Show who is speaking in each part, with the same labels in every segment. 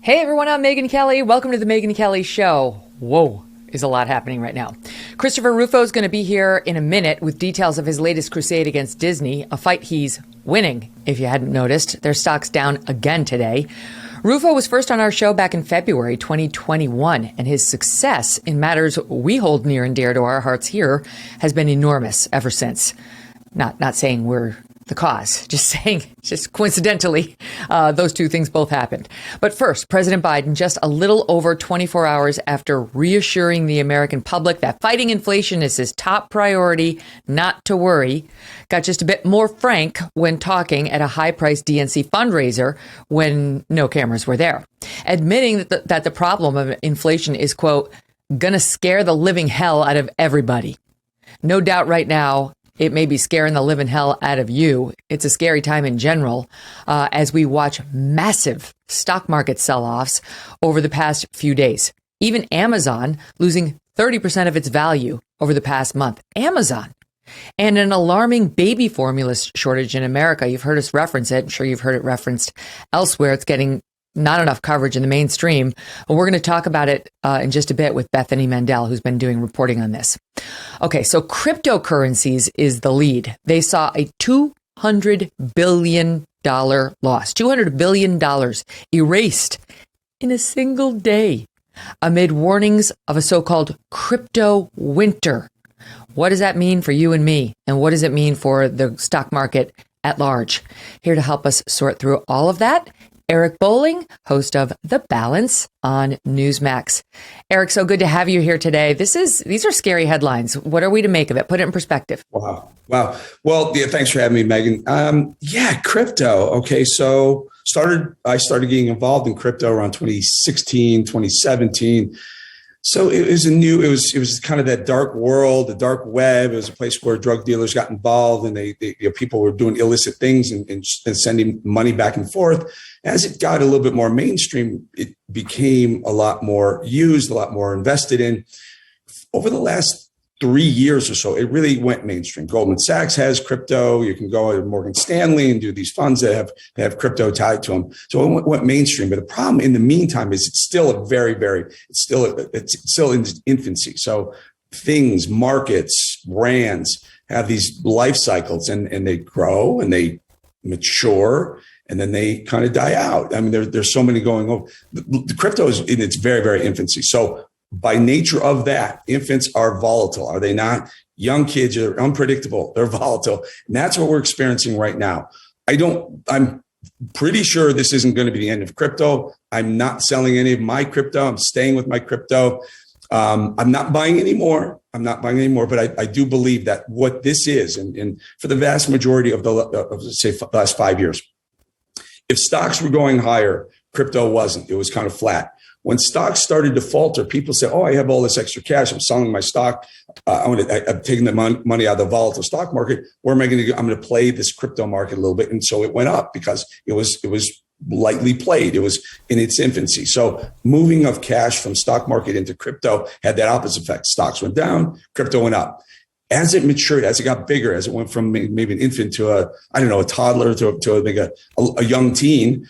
Speaker 1: Hey everyone, I'm Megyn Kelly. Welcome to the Megyn Kelly Show. Whoa, is a lot happening right now. Christopher Rufo is going to be here in a minute with details of his latest crusade against Disney, a fight he's winning, if you hadn't noticed. Their stock's down again today. Rufo was first on our show back in February 2021, and his success in matters we hold near and dear to our hearts here has been enormous ever since. Not saying we're the cause, just coincidentally, those two things both happened. But first, President Biden, just a little over 24 hours after reassuring the American public that fighting inflation is his top priority, not to worry, got just a bit more frank when talking at a high-priced DNC fundraiser when no cameras were there, admitting that the problem of inflation is, quote, gonna scare the living hell out of everybody. No doubt right now, it may be scaring the living hell out of you. It's a scary time in general as we watch massive stock market sell-offs over the past few days. Even Amazon losing 30% of its value over the past month. Amazon. And an alarming baby formula shortage in America. You've heard us reference it. I'm sure you've heard it referenced elsewhere. It's getting not enough coverage in the mainstream. But we're going to talk about it in just a bit with Bethany Mandel, who's been doing reporting on this. Okay, so cryptocurrencies is the lead. They saw a $200 billion loss, $200 billion erased in a single day amid warnings of a so-called crypto winter. What does that mean for you and me? And what does it mean for the stock market at large? Here to help us sort through all of that, Eric Bolling, host of The Balance on Newsmax. Eric, so good to have you here today. These are scary headlines. What are we to make of it? Put it in perspective.
Speaker 2: Wow. Well, yeah, thanks for having me, Megyn. Crypto. Okay, so I started getting involved in crypto around 2016, 2017. So it was kind of that dark world, the dark web. It was a place where drug dealers got involved, and people were doing illicit things and sending money back and forth. As it got a little bit more mainstream, it became a lot more used, a lot more invested in. Over the last 3 years or so, it really went mainstream. Goldman Sachs has crypto. You can go to Morgan Stanley and do these funds that have crypto tied to them. So it went mainstream. But the problem in the meantime is it's still it's still in its infancy. So things, markets, brands have these life cycles, and they grow and they mature, and then they kind of die out. I mean, there's so many going on. The crypto is in its very, very infancy. So by nature of that, infants are volatile, are they not? Young kids are unpredictable. They're volatile. And that's what we're experiencing right now. I'm pretty sure this isn't going to be the end of crypto. I'm not selling any of my crypto. I'm staying with my crypto. I'm not buying anymore. But I do believe that what this is, and for the vast majority of the last 5 years, if stocks were going higher, crypto wasn't. It was kind of flat. When stocks started to falter, people said, I have all this extra cash. I'm selling my stock. I'm taking the money out of the volatile stock market. Where am I going to go? I'm going to play this crypto market a little bit. And so it went up because it was lightly played. It was in its infancy. So moving of cash from stock market into crypto had that opposite effect. Stocks went down, crypto went up. As it matured, as it got bigger, as it went from maybe an infant to a toddler to a young teen,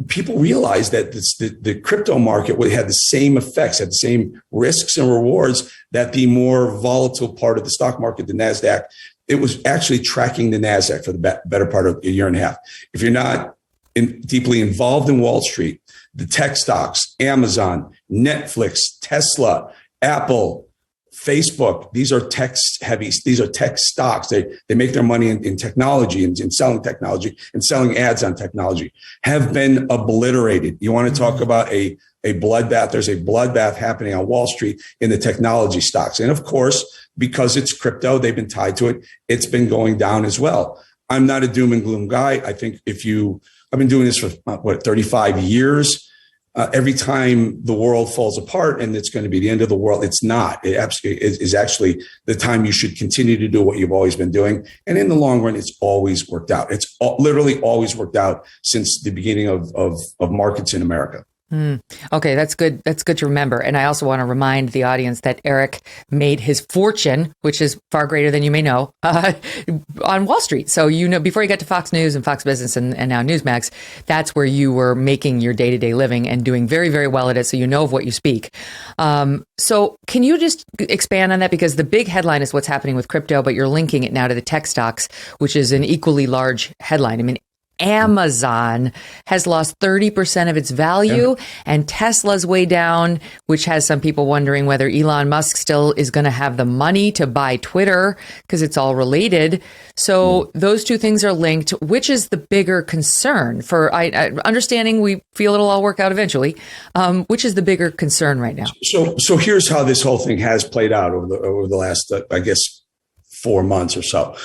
Speaker 2: people realized that the crypto market had the same effects, had the same risks and rewards that the more volatile part of the stock market, the NASDAQ, it was actually tracking the NASDAQ for the better part of a year and a half. If you're not deeply involved in Wall Street, the tech stocks, Amazon, Netflix, Tesla, Apple, Facebook, these are tech heavy. These are tech stocks. They make their money in technology and in selling technology and selling ads on technology, have been obliterated. You want to talk about a bloodbath? There's a bloodbath happening on Wall Street in the technology stocks. And of course, because it's crypto, they've been tied to it. It's been going down as well. I'm not a doom and gloom guy. I think I've been doing this for 35 years. Every time the world falls apart and it's going to be the end of the world, it's not. It absolutely is actually the time you should continue to do what you've always been doing. And in the long run, it's always worked out. It's literally always worked out since the beginning of markets in America.
Speaker 1: Okay, that's good. That's good to remember. And I also want to remind the audience that Eric made his fortune, which is far greater than you may know, on Wall Street. So, before you got to Fox News and Fox Business and now Newsmax, that's where you were making your day-to-day living and doing very, very well at it. So you know of what you speak. So can you just expand on that? Because the big headline is what's happening with crypto, but you're linking it now to the tech stocks, which is an equally large headline. I mean, Amazon has lost 30% of its value, and Tesla's way down, which has some people wondering whether Elon Musk still is going to have the money to buy Twitter because it's all related. So those two things are linked. Which is the bigger concern? For understanding, we feel it'll all work out eventually. Which is the bigger concern right now?
Speaker 2: So here's how this whole thing has played out over the last, I guess, 4 months or so.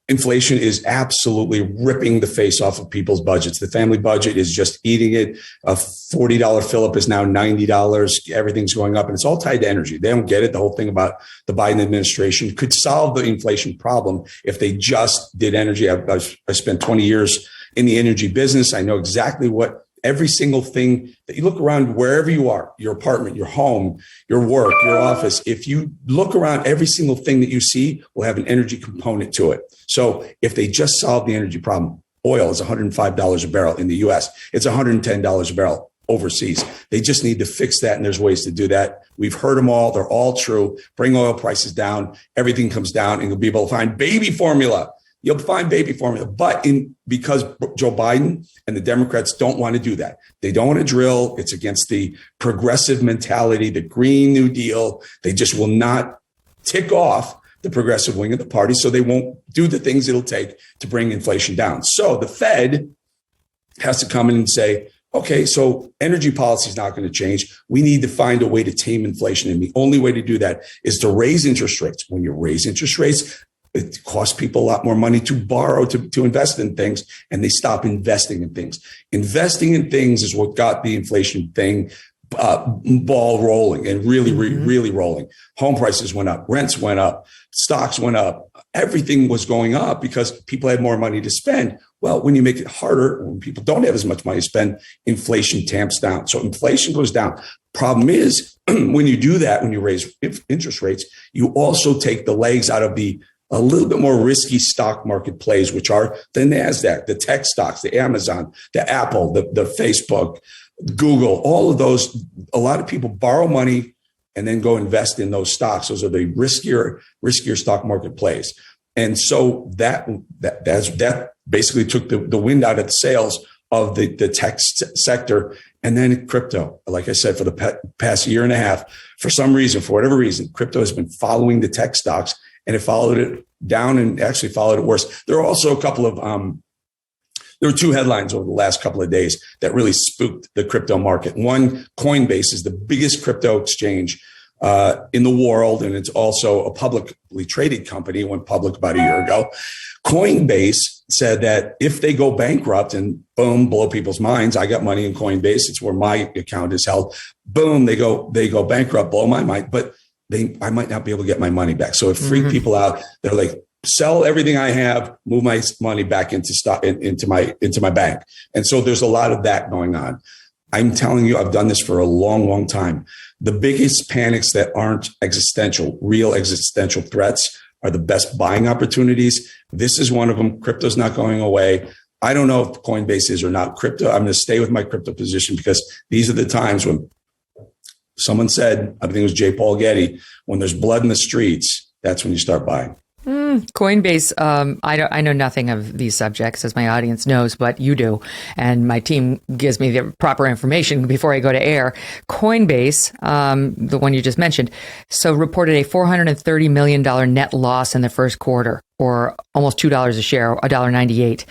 Speaker 2: Inflation is absolutely ripping the face off of people's budgets. The family budget is just eating it. A $40 fill-up is now $90. Everything's going up, and it's all tied to energy. They don't get it. The whole thing about the Biden administration could solve the inflation problem if they just did energy. I spent 20 years in the energy business. I know exactly what every single thing that you look around, wherever you are, your apartment, your home, your work, your office, if you look around, every single thing that you see will have an energy component to it. So if they just solve the energy problem, oil is $105 a barrel in the US. It's $110 a barrel overseas. They just need to fix that. And there's ways to do that. We've heard them all. They're all true. Bring oil prices down. Everything comes down, and you'll be able to find baby formula. You'll find baby formula, but because Joe Biden and the Democrats don't want to do that. They don't want to drill. It's against the progressive mentality, the Green New Deal. They just will not tick off the progressive wing of the party, so they won't do the things it'll take to bring inflation down. So the Fed has to come in and say, okay, so energy policy is not going to change. We need to find a way to tame inflation. And the only way to do that is to raise interest rates. When you raise interest rates, it costs people a lot more money to borrow, to invest in things, and they stop investing in things. Investing in things is what got the inflation thing ball rolling and really rolling. Home prices went up, rents went up, stocks went up. Everything was going up because people had more money to spend. Well, when you make it harder, when people don't have as much money to spend, inflation tamps down. So inflation goes down. Problem is, when you do that, when you raise interest rates, you also take the legs out of a little bit more risky stock market plays, which are the NASDAQ, the tech stocks, the Amazon, the Apple, the Facebook, Google, all of those. A lot of people borrow money and then go invest in those stocks. Those are the riskier stock market plays. And so that basically took the wind out of the sails of the tech sector. And then crypto, like I said, for the past year and a half, for some reason, for whatever reason, crypto has been following the tech stocks, and it followed it down and actually followed it worse. There are also a couple of, there were two headlines over the last couple of days that really spooked the crypto market. One, Coinbase is the biggest crypto exchange in the world, and it's also a publicly traded company. It went public about a year ago. Coinbase said that if they go bankrupt and boom, blow people's minds, I got money in Coinbase, it's where my account is held. Boom, they go bankrupt, blow my mind, but I might not be able to get my money back. So it freaked people out. They're like, sell everything I have, move my money back into stock, into my bank. And so there's a lot of that going on. I'm telling you, I've done this for a long, long time. The biggest panics that aren't real existential threats are the best buying opportunities. This is one of them. Crypto's not going away. I don't know if Coinbase is or not crypto. I'm going to stay with my crypto position because these are the times when someone said, I think it was J. Paul Getty, when there's blood in the streets, that's when you start buying.
Speaker 1: Coinbase, I know nothing of these subjects, as my audience knows, but you do. And my team gives me the proper information before I go to air. Coinbase, the one you just mentioned, so reported a $430 million net loss in the first quarter, or almost $2 a share, $1.98,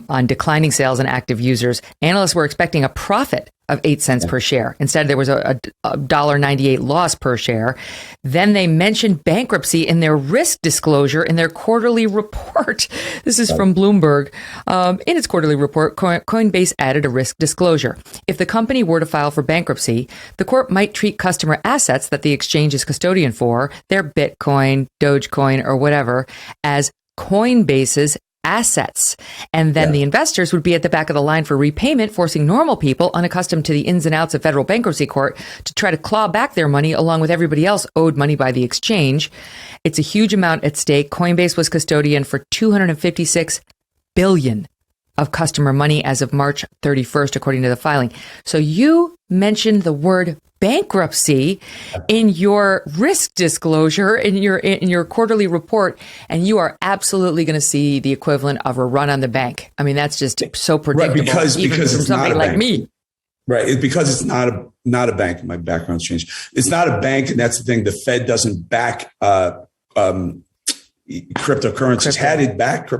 Speaker 1: on declining sales and active users. Analysts were expecting a profit of 8 cents per share. Instead, there was a $1.98 loss per share. Then they mentioned bankruptcy in their risk disclosure in their quarterly report. This is from Bloomberg. In its quarterly report, Coinbase added a risk disclosure. If the company were to file for bankruptcy, the court might treat customer assets that the exchange is custodian for, their Bitcoin, Dogecoin, or whatever, as Coinbase's assets. And then the investors would be at the back of the line for repayment, forcing normal people unaccustomed to the ins and outs of federal bankruptcy court to try to claw back their money along with everybody else owed money by the exchange. It's a huge amount at stake. Coinbase was custodian for $256 billion of customer money as of March 31st, according to the filing. So you mentioned the word bankruptcy in your risk disclosure in your quarterly report, and you are absolutely going to see the equivalent of a run on the bank. I mean, that's just so predictable,
Speaker 2: right, because
Speaker 1: from
Speaker 2: it's
Speaker 1: somebody
Speaker 2: not a
Speaker 1: like
Speaker 2: bank.
Speaker 1: me.
Speaker 2: Right, because it's not a bank. My background's changed. It's not a bank, and that's the thing. The Fed doesn't back cryptocurrencies. Had it backed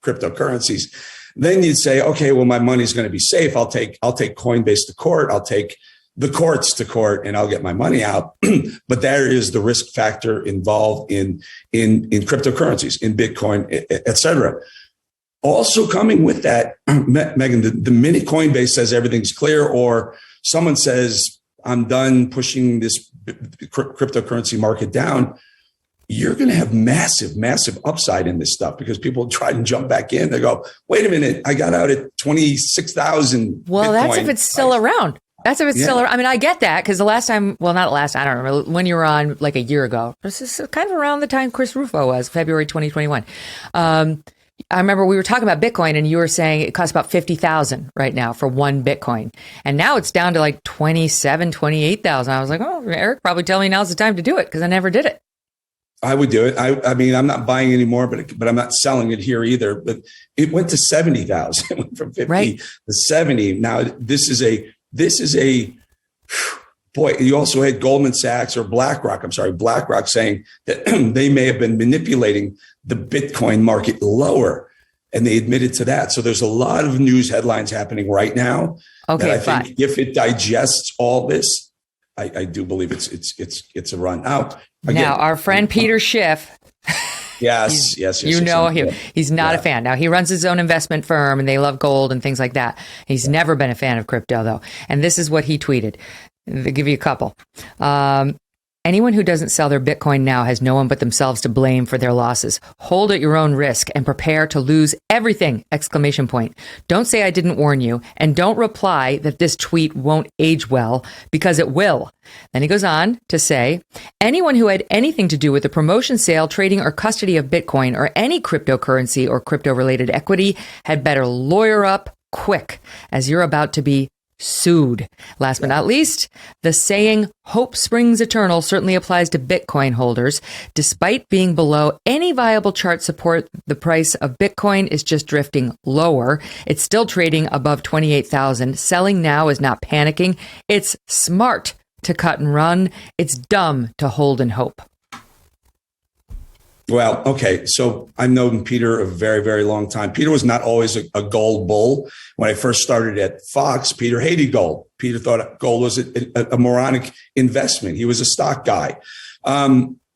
Speaker 2: cryptocurrencies, then you'd say, okay, well, my money's going to be safe. I'll take Coinbase to court. I'll take the courts to court, and I'll get my money out. But there is the risk factor involved in cryptocurrencies, in Bitcoin, et cetera. Also coming with that, Megyn, the minute Coinbase says everything's clear, or someone says, I'm done pushing this cryptocurrency market down, you're going to have massive, massive upside in this stuff because people try to jump back in. They go, wait a minute, I got out at 26,000.
Speaker 1: Well,
Speaker 2: Bitcoin.
Speaker 1: That's if it's still around. That's if it's still around. I mean, I get that because the last time, well, not last, I don't remember when you were on like a year ago. This is kind of around the time Chris Rufo was, February 2021. I remember we were talking about Bitcoin and you were saying it costs about 50,000 right now for one Bitcoin. And now it's down to like 27, 28,000. I was like, oh, Eric probably tell me now's the time to do it because I never did it.
Speaker 2: I would do it. I mean, I'm not buying anymore, but I'm not selling it here either. But it went to 70,000. It went from 50 to 70. Now this is a boy. You also had Goldman Sachs or BlackRock saying that they may have been manipulating the Bitcoin market lower, and they admitted to that. So there's a lot of news headlines happening right now. Okay, that I think if it digests all this, I do believe it's a run out. Again,
Speaker 1: now, our friend Peter Schiff.
Speaker 2: Yes.
Speaker 1: You know him. He's not a fan. Now, he runs his own investment firm and they love gold and things like that. He's never been a fan of crypto, though. And this is what he tweeted. I'll give you a couple. Anyone who doesn't sell their Bitcoin now has no one but themselves to blame for their losses. Hold at your own risk and prepare to lose everything! ! Don't say I didn't warn you, and don't reply that this tweet won't age well, because it will. Then he goes on to say, anyone who had anything to do with the promotion, sale, trading, or custody of Bitcoin or any cryptocurrency or crypto-related equity had better lawyer up quick, as you're about to be sued. Last but not least, the saying, hope springs eternal, certainly applies to Bitcoin holders. Despite being below any viable chart support, the price of Bitcoin is just drifting lower. It's still trading above 28,000. Selling now is not panicking. It's smart to cut and run. It's dumb to hold and hope.
Speaker 2: Well, okay. So I've known Peter a very, very long time. Peter was not always a gold bull. When I first started at Fox, Peter hated gold. Peter thought gold was a moronic investment. He was a stock guy.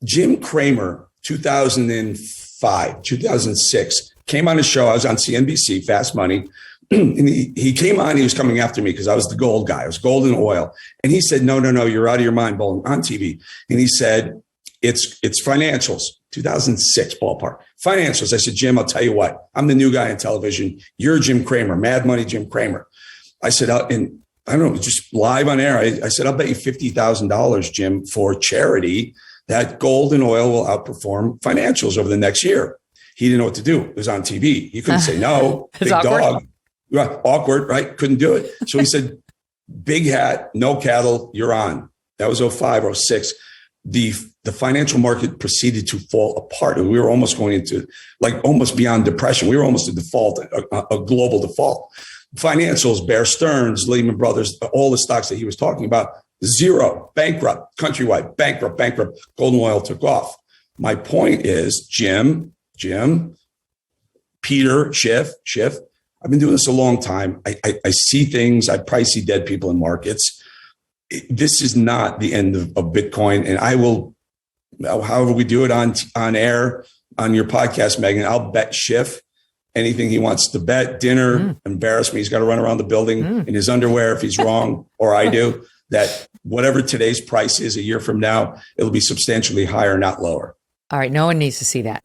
Speaker 2: Jim Cramer, 2005, 2006, came on his show. I was on CNBC, Fast Money. And he came on, he was coming after me because I was the gold guy. I was gold and oil. And he said, no, you're out of your mind, Bolling, on TV. And he said, it's financials. 2006 ballpark. Financials. I said, Jim, I'll tell you what, I'm the new guy on television. You're Jim Cramer, Mad Money Jim Cramer. I said, and I don't know, just live on air. I said, I'll bet you $50,000, Jim, for charity that gold and oil will outperform financials over the next year. He didn't know what to do. It was on TV. He couldn't say no. Big
Speaker 1: awkward.
Speaker 2: Dog. Right, awkward, right? Couldn't do it. So he said, big hat, no cattle, you're on. That was 05, 06. The financial market proceeded to fall apart. And we were almost going into almost beyond depression. We were almost a default, a global default. Financials, Bear Stearns, Lehman Brothers, all the stocks that he was talking about, zero, bankrupt, countrywide, bankrupt. Gold and oil took off. My point is, Jim, Peter, Schiff, I've been doing this a long time. I see things. I probably see dead people in markets. This is not the end of Bitcoin. And I will, however we do it on air, on your podcast, Megyn, I'll bet Schiff anything he wants to bet, dinner, embarrass me. He's got to run around the building in his underwear if he's wrong, or I do, that whatever today's price is a year from now, it'll be substantially higher, not lower.
Speaker 1: All right. No one needs to see that.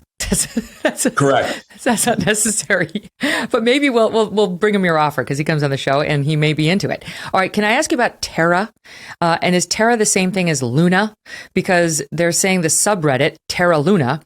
Speaker 1: That's
Speaker 2: Correct.
Speaker 1: That's not necessary. But maybe we'll bring him your offer because he comes on the show and he may be into it. All right. Can I ask you about Terra? And is Terra the same thing as Luna? Because they're saying the subreddit Terra Luna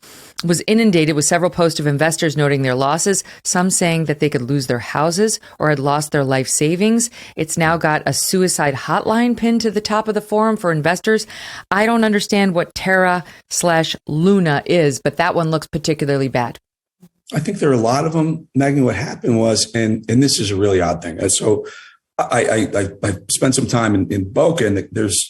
Speaker 1: was inundated with several posts of investors noting their losses, some saying that they could lose their houses or had lost their life savings. It's now got a suicide hotline pinned to the top of the forum for investors. I don't understand what Terra/Luna is, but that one looks particularly bad.
Speaker 2: I think there are a lot of them. Megyn, what happened was, and this is a really odd thing. So I spent some time in Boca, and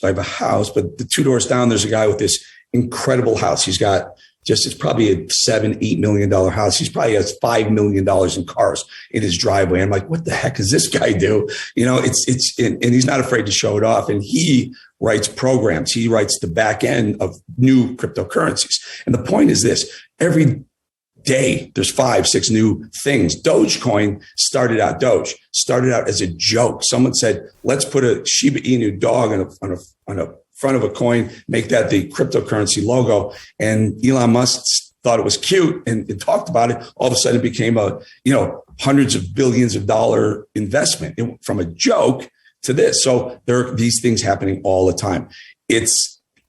Speaker 2: I have a house, but the 2 doors down, there's a guy with this incredible house. He's got it's probably a $7-8 million house. He's probably has $5 million in cars in his driveway. I'm like, what the heck does this guy do? And he's not afraid to show it off. And he writes programs. He writes the back end of new cryptocurrencies. And the point is this: every day there's 5-6 new things. Dogecoin started out as a joke. Someone said, let's put a Shiba Inu dog on a front of a coin, make that the cryptocurrency logo. And Elon Musk thought it was cute and talked about it. All of a sudden it became a, hundreds of billions of dollar investment from a joke to this. So there are these things happening all the time.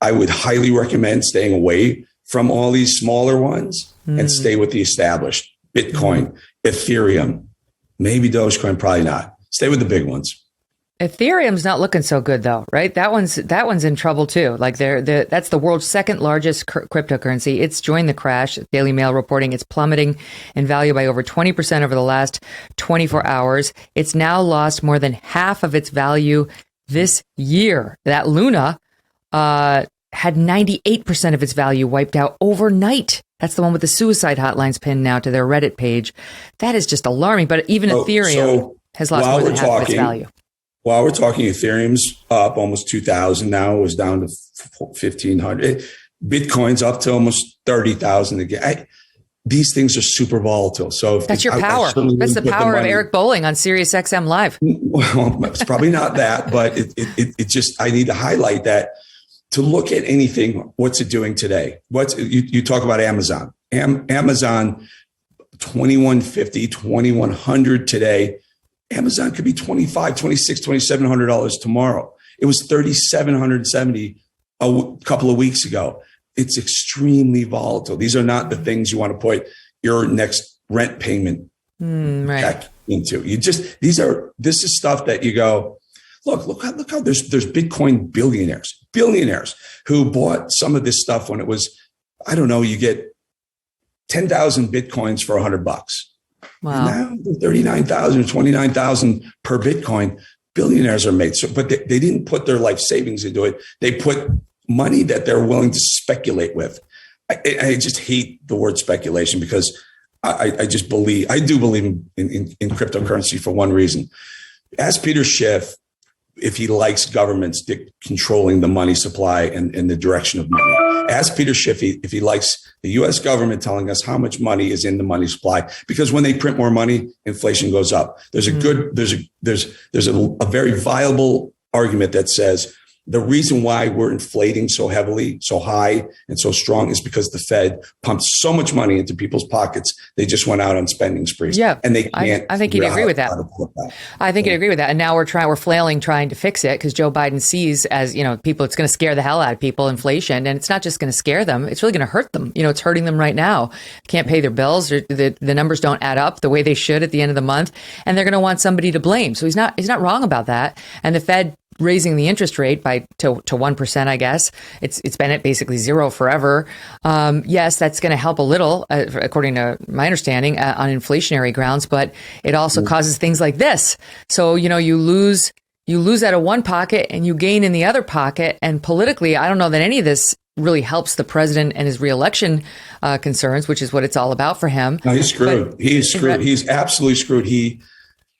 Speaker 2: I would highly recommend staying away from all these smaller ones and stay with the established Bitcoin, Ethereum, maybe Dogecoin, probably not. Stay with the big ones.
Speaker 1: Ethereum's not looking so good though, right? That one's in trouble too. Like that's the world's second largest cryptocurrency. It's joined the crash. Daily Mail reporting it's plummeting in value by over 20% over the last 24 hours. It's now lost more than half of its value this year. That Luna had 98% of its value wiped out overnight. That's the one with the suicide hotlines pinned now to their Reddit page. That is just alarming. But even Ethereum has lost more than half of its value.
Speaker 2: While we're talking, Ethereum's up almost 2,000 now. It was down to 1,500. Bitcoin's up to almost 30,000 again. These things are super volatile. So
Speaker 1: that's your power. That's the power of Eric Bolling on Sirius XM Live.
Speaker 2: Well, it's probably not that, but it just, I need to highlight that to look at anything. What's it doing today? You talk about Amazon. Amazon, 2,150, 2,100 today. Amazon could be $2,500, $2,600, $2,700 tomorrow. It was $3,770 a couple of weeks ago. It's extremely volatile. These are not the things you want to put your next rent payment check into. This is stuff that you go, look how there's Bitcoin billionaires who bought some of this stuff when it was, I don't know, you get 10,000 Bitcoins for $100. Wow. Now 39,000 or 29,000 per Bitcoin. Billionaires are made. So, but they didn't put their life savings into it. They put money that they're willing to speculate with. I just hate the word speculation because I do believe in cryptocurrency for one reason. Ask Peter Schiff if he likes governments controlling the money supply and the direction of money. Ask Peter Schiff if he likes the U.S. government telling us how much money is in the money supply, because when they print more money, inflation goes up. There's a very viable argument that says the reason why we're inflating so heavily, so high, and so strong is because the Fed pumps so much money into people's pockets. They just went out on spending sprees.
Speaker 1: Yeah,
Speaker 2: and they can't.
Speaker 1: I think you'd agree with that. I think you'd agree with that. And now we're flailing trying to fix it because Joe Biden sees as people. It's going to scare the hell out of people. Inflation, and it's not just going to scare them. It's really going to hurt them. It's hurting them right now. Can't pay their bills. Or the numbers don't add up the way they should at the end of the month, and they're going to want somebody to blame. So he's not wrong about that. And the Fed raising the interest rate to 1%, I guess. It's been at basically zero forever. Yes, that's going to help a little, according to my understanding, on inflationary grounds, but it also causes things like this. So, you lose out of one pocket and you gain in the other pocket. And politically, I don't know that any of this really helps the president and his reelection concerns, which is what it's all about for him.
Speaker 2: No, he's screwed. He's screwed. He's absolutely screwed.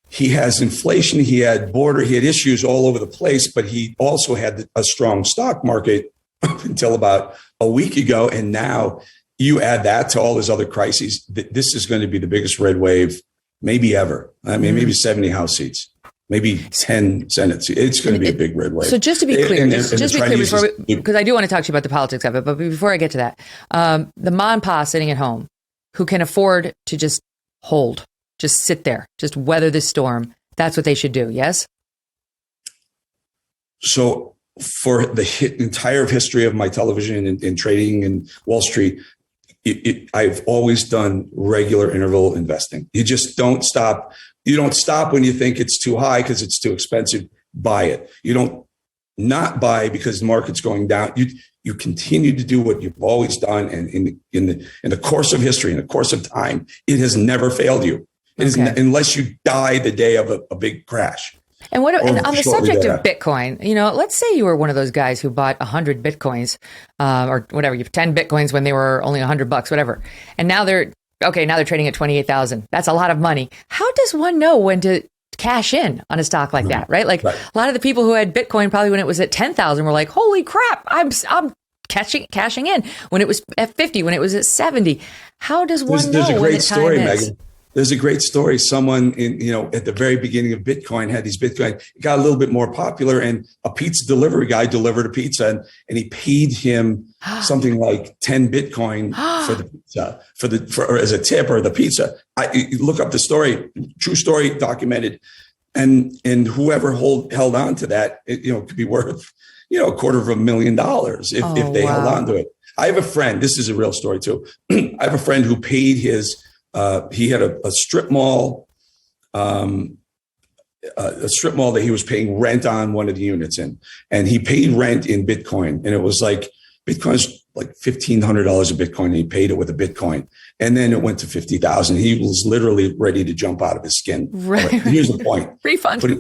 Speaker 2: He has inflation. He had issues all over the place, but he also had a strong stock market up until about a week ago. And now you add that to all his other crises. This is going to be the biggest red wave maybe ever. I mean, maybe 70 House seats, maybe 10 Senate seats. It's going to be a big red wave.
Speaker 1: So just to be clear, because I do want to talk to you about the politics of it, but before I get to that, the Ma and Pa sitting at home, who can afford to just hold, just sit there, just weather the storm. That's what they should do. Yes.
Speaker 2: So for the entire history of my television and trading and Wall Street, I've always done regular interval investing. You just don't stop. You don't stop when you think it's too high because it's too expensive. Buy it. You don't not buy because the market's going down. You continue to do what you've always done, and in the course of history, in the course of time, it has never failed you. It is unless you die the day of a big crash.
Speaker 1: And and on the subject of Bitcoin, let's say you were one of those guys who bought 100 Bitcoins, or whatever, you have 10 Bitcoins when they were only $100, whatever. And now they're trading at 28,000. That's a lot of money. How does one know when to cash in on a stock like that, right? Like a lot of the people who had Bitcoin probably when it was at 10,000 were like, holy crap, I'm cashing in when it was at 50, when it was at 70. How does one know?
Speaker 2: There's a great story,
Speaker 1: is?
Speaker 2: Megyn. There's a great story. Someone at the very beginning of Bitcoin had these Bitcoin. It got a little bit more popular, and a pizza delivery guy delivered a pizza, and he paid him something like 10 Bitcoin for the pizza, or as a tip or the pizza. You look up the story, true story, documented, and whoever held on to that, it could be worth $250,000 if they held on to it. I have a friend. This is a real story too. I have a friend who paid his. He had a strip mall, that he was paying rent on one of the units in, and he paid rent in Bitcoin, and it was like Bitcoin's like $1,500 a Bitcoin, and he paid it with a Bitcoin, and then it went to 50,000. He was literally ready to jump out of his skin.
Speaker 1: Right.
Speaker 2: Here's the point:
Speaker 1: refund.
Speaker 2: Put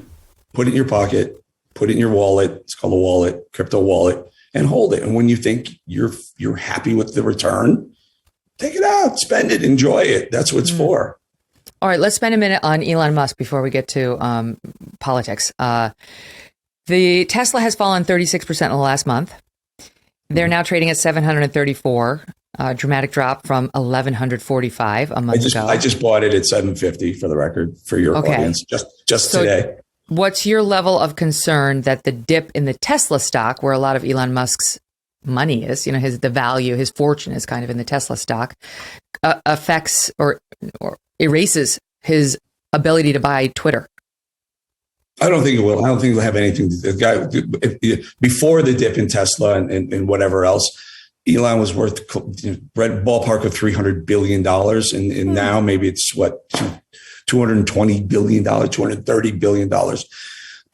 Speaker 2: it in your pocket, put it in your wallet. It's called a wallet, crypto wallet, and hold it. And when you think you're happy with the return, take it out, spend it, enjoy it. That's what it's for.
Speaker 1: All right, let's spend a minute on Elon Musk before we get to politics. The Tesla has fallen 36% in the last month. They're now trading at 734, dramatic drop from 1,145 a month ago.
Speaker 2: I just bought it at 750 for the record, for your audience, just today.
Speaker 1: What's your level of concern that the dip in the Tesla stock, where a lot of Elon Musk's money is, the value, his fortune is kind of in the Tesla stock, affects or erases his ability to buy Twitter?
Speaker 2: I don't think it will. I don't think it'll have anything to do. Before the dip in Tesla and whatever else, Elon was worth ballpark of $300 billion. And now maybe it's $220 billion, $230 billion.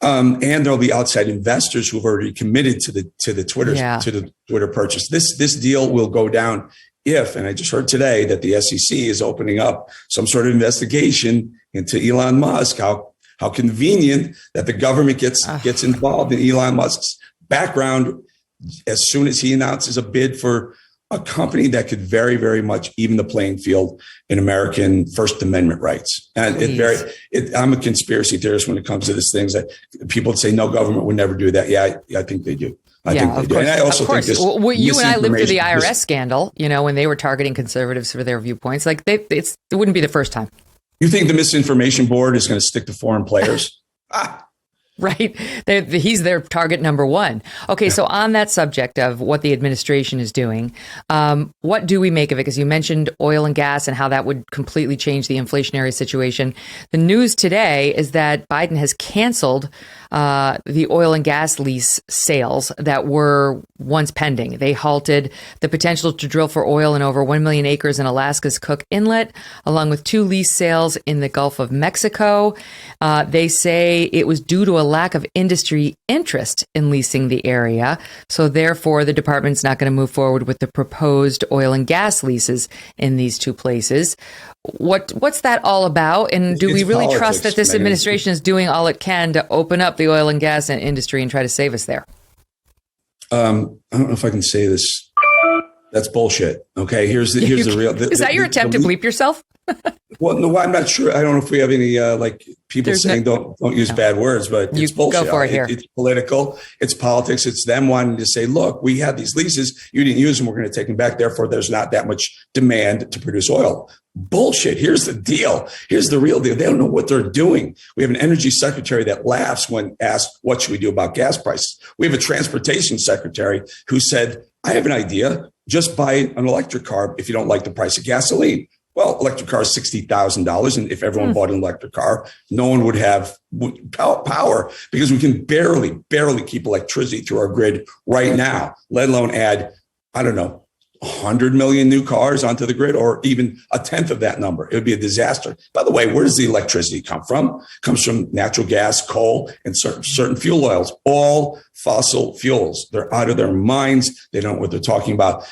Speaker 2: And there'll be outside investors who've already committed to the Twitter purchase. This deal will go down if, and I just heard today that the SEC is opening up some sort of investigation into Elon Musk. How convenient that the government gets involved in Elon Musk's background as soon as he announces a bid for a company that could very, very much even the playing field in American First Amendment rights. And I'm a conspiracy theorist when it comes to these things. That people say no, government would never do that. Yeah, I think they do. I think they do. And I also think this.
Speaker 1: Well, you and I lived through the IRS scandal. When they were targeting conservatives for their viewpoints. Like it wouldn't be the first time.
Speaker 2: You think the misinformation board is going to stick to foreign players?
Speaker 1: Right. He's their target number one. Okay, so on that subject of what the administration is doing, what do we make of it? Because you mentioned oil and gas and how that would completely change the inflationary situation. The news today is that Biden has canceled the oil and gas lease sales that were once pending. They halted the potential to drill for oil in over 1 million acres in Alaska's Cook Inlet, along with 2 lease sales in the Gulf of Mexico. They say it was due to a lack of industry interest in leasing the area. So therefore, the department's not going to move forward with the proposed oil and gas leases in these 2 places. What's that all about? And do we really trust that this administration is doing all it can to open up the oil and gas industry and try to save us there?
Speaker 2: I don't know if I can say this. That's bullshit. Okay, here's the real.
Speaker 1: Is that your attempt to bleep yourself?
Speaker 2: Well, no, I'm not sure. I don't know if we have any people saying don't use bad words, but it's bullshit.
Speaker 1: Go for it here.
Speaker 2: It's political. It's politics. It's them wanting to say, look, we had these leases. You didn't use them. We're going to take them back. Therefore, there's not that much demand to produce oil. Bullshit. Here's the deal. Here's the real deal. They don't know what they're doing. We have an energy secretary that laughs when asked, what should we do about gas prices? We have a transportation secretary who said, I have an idea. Just buy an electric car if you don't like the price of gasoline. Well, electric car is $60,000. And if everyone bought an electric car, no one would have power because we can barely keep electricity through our grid right now, let alone add, I don't know, 100 million new cars onto the grid, or even a tenth of that number. It would be a disaster. By the way, where does the electricity come from? It comes from natural gas, coal, and certain fuel oils, all fossil fuels. They're out of their minds. They don't know what they're talking about.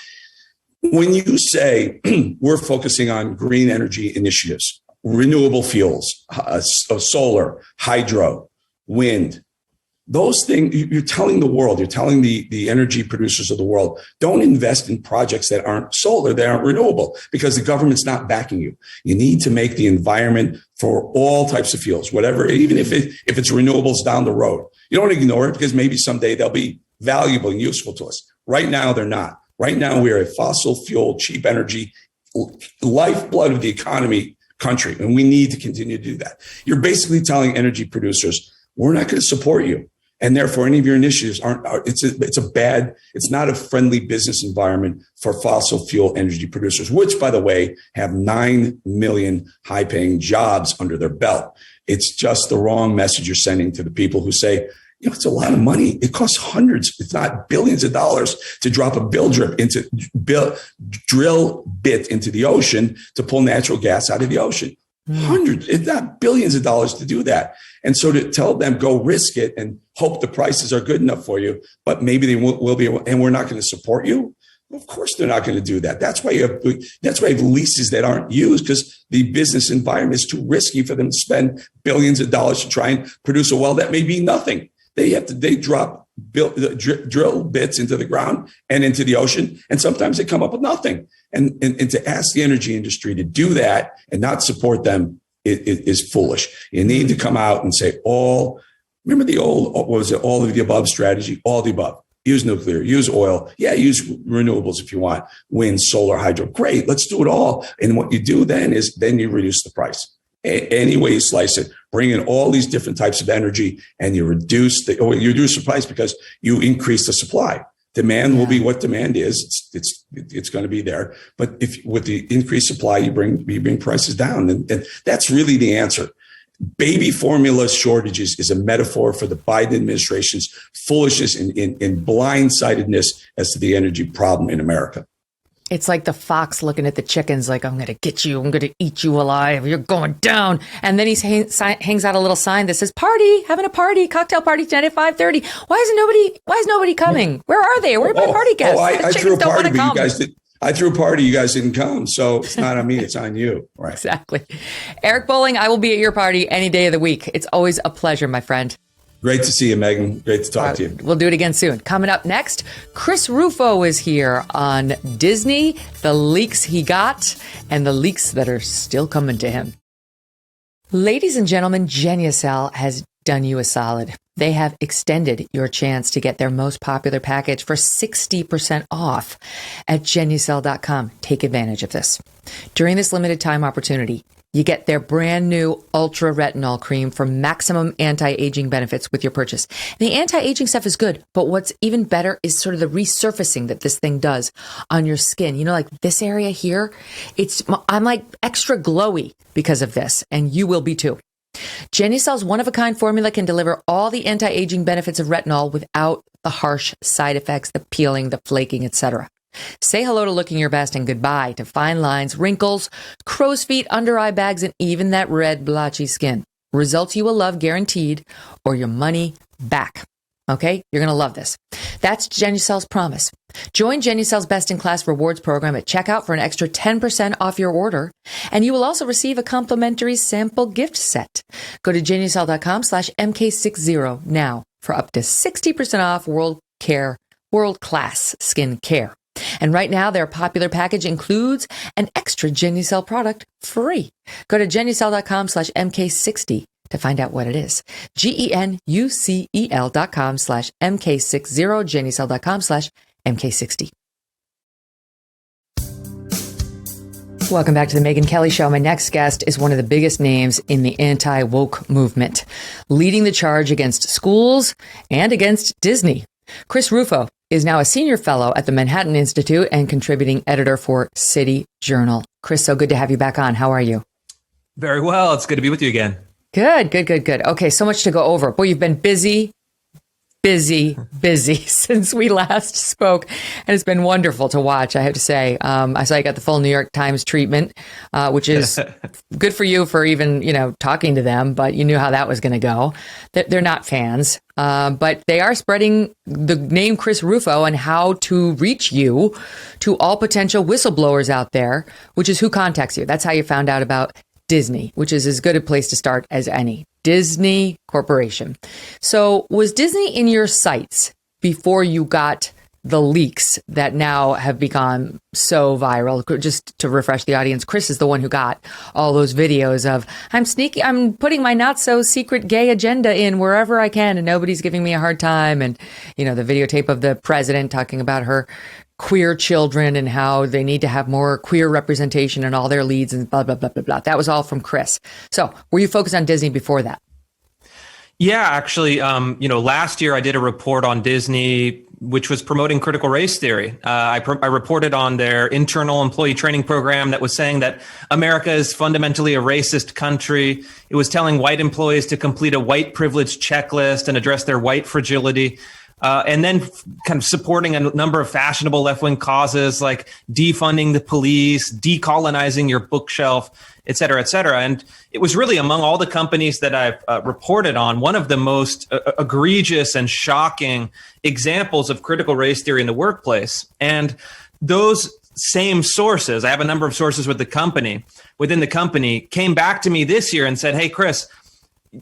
Speaker 2: When you say we're focusing on green energy initiatives, renewable fuels, solar, hydro, wind, those things, you're telling the world, you're telling the energy producers of the world, don't invest in projects that aren't solar, that aren't renewable, because the government's not backing you. You need to make the environment for all types of fuels, whatever, even if it's renewables down the road. You don't ignore it, because maybe someday they'll be valuable and useful to us. Right now, they're not. Right now, we are a fossil fuel, cheap energy, lifeblood of the economy country, and we need to continue to do that. You're basically telling energy producers, we're not going to support you. And therefore, any of your initiatives it's not a friendly business environment for fossil fuel energy producers, which, by the way, have 9 million high-paying jobs under their belt. It's just the wrong message you're sending to the people who say, it's a lot of money. It costs hundreds, if not billions of dollars to drop a drill bit into the ocean to pull natural gas out of the ocean. Hundreds, if not billions of dollars to do that. And so to tell them, go risk it and hope the prices are good enough for you, but maybe they will be, and we're not going to support you. Of course, they're not going to do that. That's why you have leases that aren't used, because the business environment is too risky for them to spend billions of dollars to try and produce a well that may be nothing. They drop drill bits into the ground and into the ocean, and sometimes they come up with nothing. And to ask the energy industry to do that and not support them is foolish. You need to come out and say, remember the old, what was it, all of the above strategy? All the above. Use nuclear, use oil. Yeah, use renewables if you want. Wind, solar, hydro. Great, let's do it all. And what you do then is you reduce the price. Any way you slice it, bring in all these different types of energy, and you reduce the price because you increase the supply. Demand will be what demand is. It's going to be there. But if with the increased supply, you bring prices down, and that's really the answer. Baby formula shortages is a metaphor for the Biden administration's foolishness and blindsidedness as to the energy problem in America.
Speaker 1: It's like the fox looking at the chickens like, I'm going to get you. I'm going to eat you alive. You're going down. And then he hangs out a little sign that says, party, having a party, cocktail party tonight at 5:30. Why is nobody coming? Where are they? Where are my party guests?
Speaker 2: I threw a party, but you guys did. I threw a party. You guys didn't come. So it's not on me. It's on you. Right.
Speaker 1: Exactly. Eric Bolling, I will be at your party any day of the week. It's always a pleasure, my friend.
Speaker 2: Great to see you, Megyn. Great to talk to you.
Speaker 1: We'll do it again soon. Coming up next, Chris Rufo is here on Disney, the leaks he got, and the leaks that are still coming to him. Ladies and gentlemen, Genucel has done you a solid. They have extended your chance to get their most popular package for 60% off at Genucel.com. Take advantage of this. During this limited time opportunity, you get their brand new Ultra Retinol Cream for maximum anti-aging benefits with your purchase. The anti-aging stuff is good, but what's even better is sort of the resurfacing that this thing does on your skin. You know, like this area here, I'm like extra glowy because of this, and you will be too. Genucel's one-of-a-kind formula can deliver all the anti-aging benefits of retinol without the harsh side effects, the peeling, the flaking, etc. Say hello to looking your best and goodbye to fine lines, wrinkles, crow's feet, under-eye bags, and even that red, blotchy skin. Results you will love, guaranteed, or your money back. Okay? You're going to love this. That's Genucel's promise. Join Genucel's best-in-class rewards program at checkout for an extra 10% off your order, and you will also receive a complimentary sample gift set. Go to Genucel.com/MK60 now for up to 60% off world-class skin care. And right now, their popular package includes an extra Genucel product free. Go to Genucel.com/MK60 to find out what it is. GENUCEL.com/MK60, Genucel.com/MK60. Welcome back to the Megyn Kelly Show. My next guest is one of the biggest names in the anti-woke movement, leading the charge against schools and against Disney. Chris Rufo is now a senior fellow at the Manhattan Institute and contributing editor for City Journal. Chris, so good to have you back on. How are you?
Speaker 3: Very well. It's good to be with you again.
Speaker 1: Good. Okay, so much to go over. Boy, you've been busy since we last spoke, and it's been wonderful to watch, I have to say. I saw you got the full New York Times treatment, which is good for you for even, talking to them, but you knew how that was going to go. They're not fans, but they are spreading the name Chris Rufo and how to reach you to all potential whistleblowers out there, which is who contacts you. That's how you found out about Disney, which is as good a place to start as any. Disney Corporation. So was Disney in your sights before you got the leaks that now have become so viral? Just to refresh the audience, Chris is the one who got all those videos of I'm putting my not so secret gay agenda in wherever I can and nobody's giving me a hard time. And, the videotape of the president talking about her queer children and how they need to have more queer representation in all their leads and blah, blah, blah, blah, blah. That was all from Chris. So were you focused on Disney before that?
Speaker 3: Yeah, actually, last year I did a report on Disney, which was promoting critical race theory. I reported on their internal employee training program that was saying that America is fundamentally a racist country. It was telling white employees to complete a white privilege checklist and address their white fragility. And then kind of supporting a number of fashionable left-wing causes like defunding the police, decolonizing your bookshelf, et cetera, et cetera. And it was really among all the companies that I've reported on, one of the most egregious and shocking examples of critical race theory in the workplace. And those same sources, I have a number of sources within the company, came back to me this year and said, hey, Chris,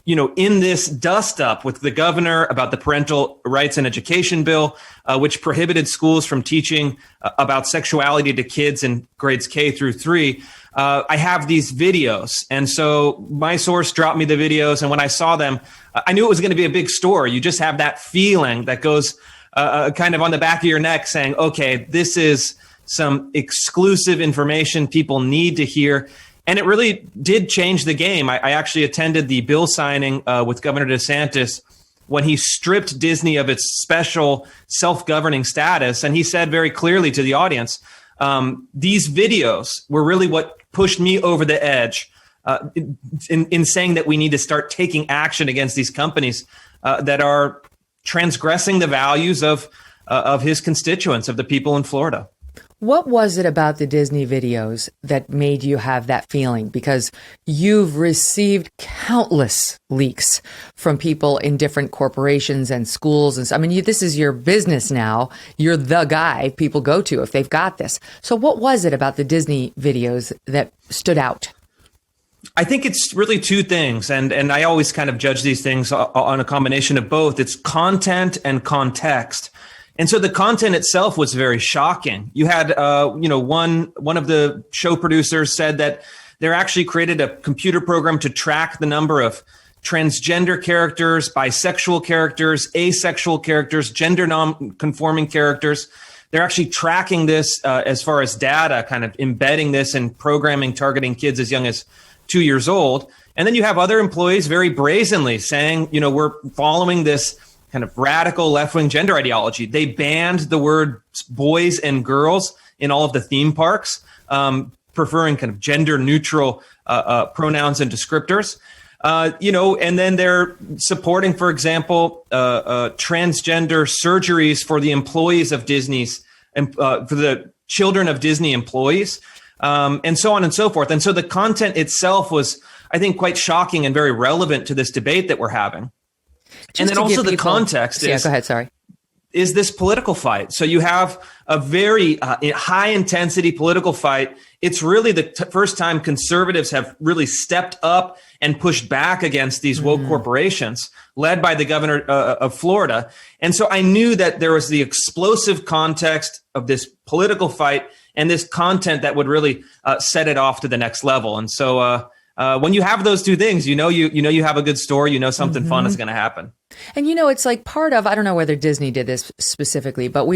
Speaker 3: in this dust up with the governor about the parental rights and education bill, which prohibited schools from teaching about sexuality to kids in grades K through 3, I have these videos. And so my source dropped me the videos. And when I saw them, I knew it was going to be a big story. You just have that feeling that goes kind of on the back of your neck saying, okay, this is some exclusive information people need to hear. And it really did change the game. I actually attended the bill signing with Governor DeSantis when he stripped Disney of its special self-governing status. And he said very clearly to the audience, these videos were really what pushed me over the edge in saying that we need to start taking action against these companies that are transgressing the values of his constituents, of the people in Florida.
Speaker 1: What was it about the Disney videos that made you have that feeling? Because you've received countless leaks from people in different corporations and schools. And this is your business now. You're the guy people go to if they've got this. So what was it about the Disney videos that stood out?
Speaker 3: I think it's really two things. And I always kind of judge these things on a combination of both. It's content and context. And so the content itself was very shocking. You had, one of the show producers said that they're actually created a computer program to track the number of transgender characters, bisexual characters, asexual characters, gender non-conforming characters. They're actually tracking this as far as data, kind of embedding this in programming targeting kids as young as 2 years old. And then you have other employees very brazenly saying, we're following this kind of radical left-wing gender ideology. They banned the word boys and girls in all of the theme parks, preferring kind of gender-neutral pronouns and descriptors. And then they're supporting, for example, transgender surgeries for the employees of Disney's, for the children of Disney employees, and so on and so forth. And so the content itself was, I think, quite shocking and very relevant to this debate that we're having. And then also the context is,
Speaker 1: go ahead, sorry.
Speaker 3: Is this political fight. So you have a very high intensity political fight. It's really the first time conservatives have really stepped up and pushed back against these woke corporations led by the governor of Florida. And so I knew that there was the explosive context of this political fight and this content that would really set it off to the next level. And so when you have those two things, you know you have a good story, something fun is going to happen.
Speaker 1: And it's like part of, I don't know whether Disney did this specifically, but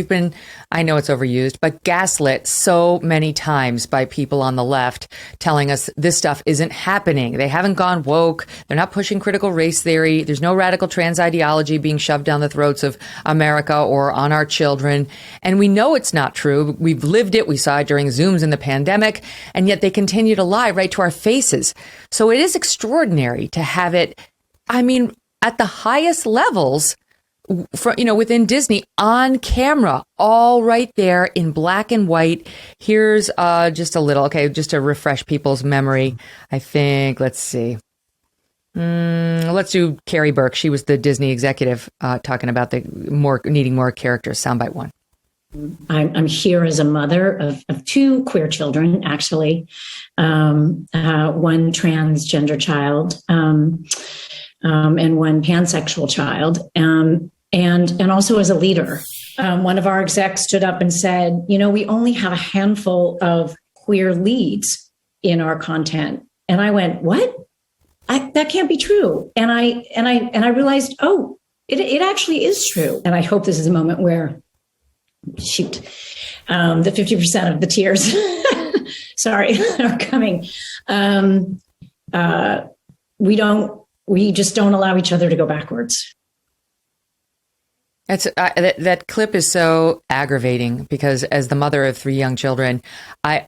Speaker 1: I know it's overused, but gaslit so many times by people on the left telling us this stuff isn't happening. They haven't gone woke. They're not pushing critical race theory. There's no radical trans ideology being shoved down the throats of America or on our children. And we know it's not true. We've lived it. We saw it during Zooms in the pandemic, and yet they continue to lie right to our faces. So it is extraordinary to have it, at the highest levels, within Disney, on camera, all right there in black and white. Here's just a little, just to refresh people's memory. I think, let's see. Let's do Carrie Burke. She was the Disney executive talking about needing more characters. Soundbite one.
Speaker 4: I'm here as a mother of two queer children, actually, one transgender child. And one pansexual child, and also as a leader. One of our execs stood up and said, we only have a handful of queer leads in our content. And I went, what? That can't be true. And I realized, it actually is true. And I hope this is a moment where, the 50% of the tears, sorry, are coming. We just don't allow each other to go backwards.
Speaker 1: That clip is so aggravating because as the mother of 3 young children, I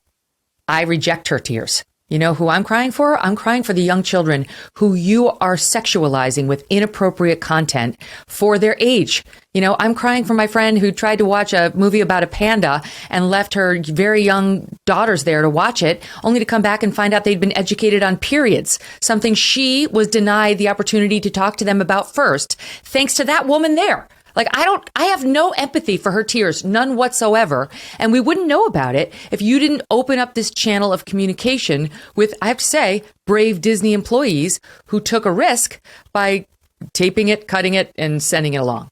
Speaker 1: reject her tears. You know who I'm crying for? I'm crying for the young children who you are sexualizing with inappropriate content for their age. I'm crying for my friend who tried to watch a movie about a panda and left her very young daughters there to watch it, only to come back and find out they'd been educated on periods, something she was denied the opportunity to talk to them about first, thanks to that woman there. I have no empathy for her tears, none whatsoever. And we wouldn't know about it if you didn't open up this channel of communication with, I have to say, brave Disney employees who took a risk by taping it, cutting it, and sending it along.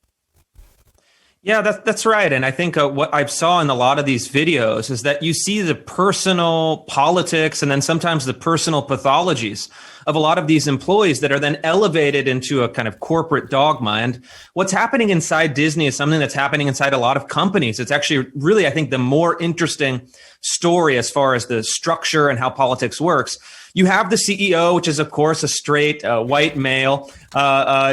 Speaker 3: Yeah, that's right. And I think what I saw in a lot of these videos is that you see the personal politics and then sometimes the personal pathologies of a lot of these employees that are then elevated into a kind of corporate dogma. And what's happening inside Disney is something that's happening inside a lot of companies. It's actually really, I think, the more interesting story as far as the structure and how politics works. You have the CEO, which is, of course, a straight white male.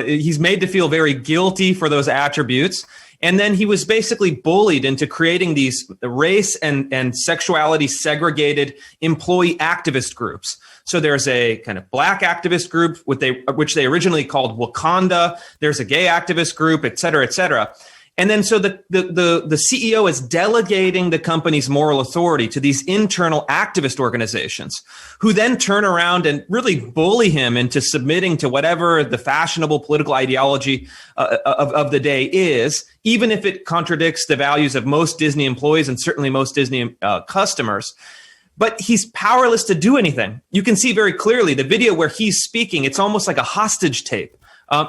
Speaker 3: He's made to feel very guilty for those attributes. And then he was basically bullied into creating these race and sexuality segregated employee activist groups. So there's a kind of black activist group, which they originally called Wakanda. There's a gay activist group, et cetera, et cetera. And then so the CEO is delegating the company's moral authority to these internal activist organizations who then turn around and really bully him into submitting to whatever the fashionable political ideology of the day is, even if it contradicts the values of most Disney employees and certainly most Disney customers. But he's powerless to do anything. You can see very clearly the video where he's speaking, it's almost like a hostage tape.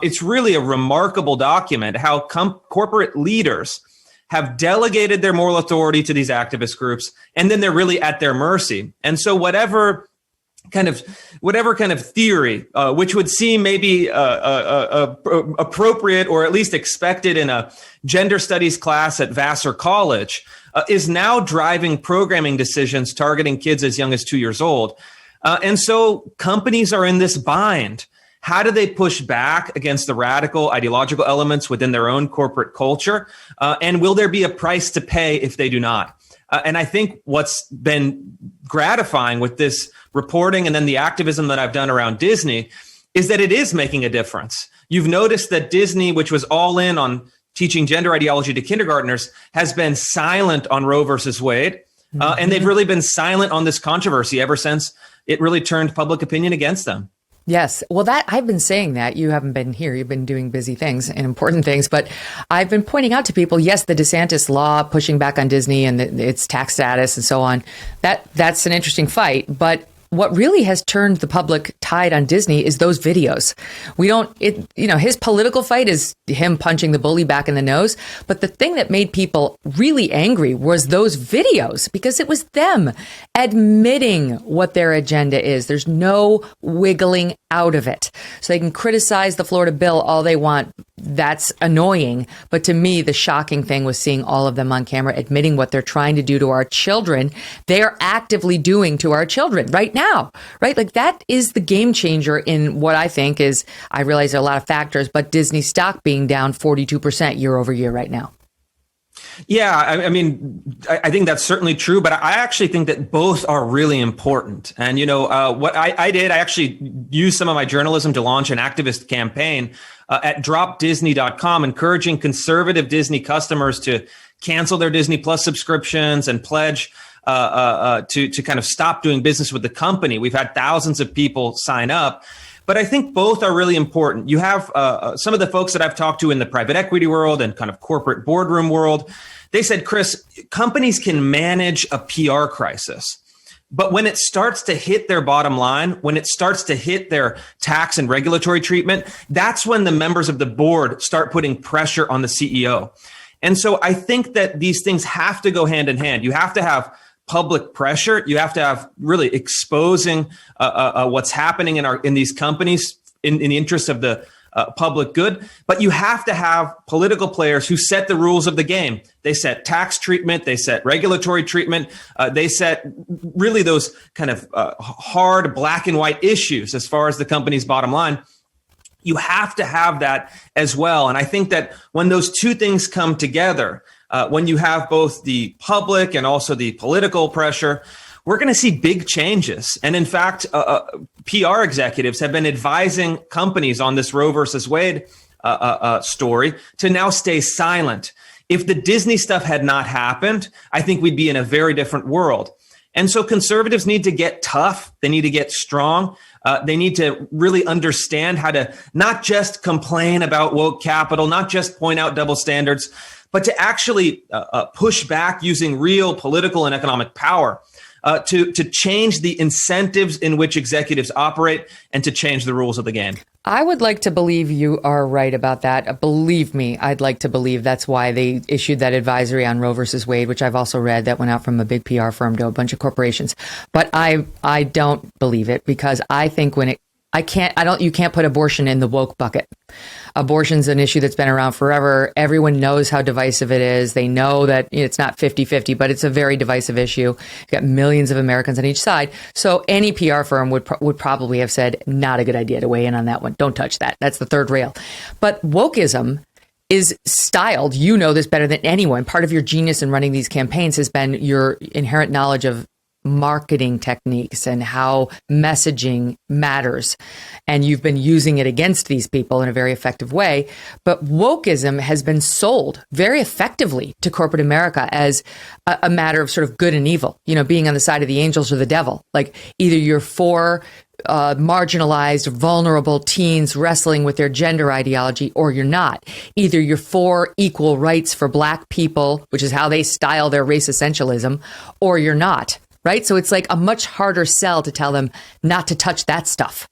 Speaker 3: It's really a remarkable document how corporate leaders have delegated their moral authority to these activist groups, and then they're really at their mercy. And so whatever kind of theory, which would seem maybe appropriate or at least expected in a gender studies class at Vassar College, is now driving programming decisions targeting kids as young as 2 years old. And so companies are in this bind. How do they push back against the radical ideological elements within their own corporate culture? And will there be a price to pay if they do not? And I think what's been gratifying with this reporting and then the activism that I've done around Disney is that it is making a difference. You've noticed that Disney, which was all in on teaching gender ideology to kindergartners, has been silent on Roe versus Wade. And they've really been silent on this controversy ever since it really turned public opinion against them.
Speaker 1: Yes. Well, I've been saying that. You haven't been here. You've been doing busy things and important things. But I've been pointing out to people, yes, the DeSantis law pushing back on Disney and its tax status and so on, that's an interesting fight. But what really has turned the public tide on Disney is those videos. His political fight is him punching the bully back in the nose. But the thing that made people really angry was those videos, because it was them admitting what their agenda is. There's no wiggling out of it. So they can criticize the Florida bill all they want. that's annoying. But to me, the shocking thing was seeing all of them on camera admitting what they're trying to do to our children. They are actively doing to our children right now, right? Like that is the game changer in what I think is, I realize there are a lot of factors, but Disney stock being down 42% year over year right now.
Speaker 3: Yeah, I mean, I think that's certainly true, but I actually think that both are really important. And, what I did, I actually used some of my journalism to launch an activist campaign at dropdisney.com, encouraging conservative Disney customers to cancel their Disney Plus subscriptions and pledge to kind of stop doing business with the company. We've had thousands of people sign up. But I think both are really important. You have some of the folks that I've talked to in the private equity world and kind of corporate boardroom world. They said, Chris, companies can manage a PR crisis. But when it starts to hit their bottom line, when it starts to hit their tax and regulatory treatment, that's when the members of the board start putting pressure on the CEO. And so I think that these things have to go hand in hand. You have to have public pressure. You have to have really exposing what's happening in these companies in the interest of the public good. But you have to have political players who set the rules of the game. They set tax treatment. They set regulatory treatment. They set really those kind of hard black and white issues as far as the company's bottom line. You have to have that as well. And I think that when those two things come together, when you have both the public and also the political pressure, we're going to see big changes. And in fact, PR executives have been advising companies on this Roe versus Wade story to now stay silent. If the Disney stuff had not happened, I think we'd be in a very different world. And so conservatives need to get tough. They need to get strong. They need to really understand how to not just complain about woke capital, not just point out double standards, but to actually push back using real political and economic power to change the incentives in which executives operate and to change the rules of the game.
Speaker 1: I would like to believe you are right about that. Believe me, I'd like to believe that's why they issued that advisory on Roe versus Wade, which I've also read, that went out from a big PR firm to a bunch of corporations. But I don't believe it, because I think you can't put abortion in the woke bucket. Abortion's an issue that's been around forever. Everyone knows how divisive it is. They know that it's not 50-50, but it's a very divisive issue. You've got millions of Americans on each side. So any PR firm would probably have said, not a good idea to weigh in on that one. Don't touch that. That's the third rail. But wokeism is styled. You know this better than anyone. Part of your genius in running these campaigns has been your inherent knowledge of marketing techniques and how messaging matters. And you've been using it against these people in a very effective way. But wokeism has been sold very effectively to corporate America as a matter of sort of good and evil, being on the side of the angels or the devil. Like either you're for marginalized, vulnerable teens wrestling with their gender ideology, or you're not. Either you're for equal rights for Black people, which is how they style their race essentialism, or you're not. Right? So it's like a much harder sell to tell them not to touch that stuff.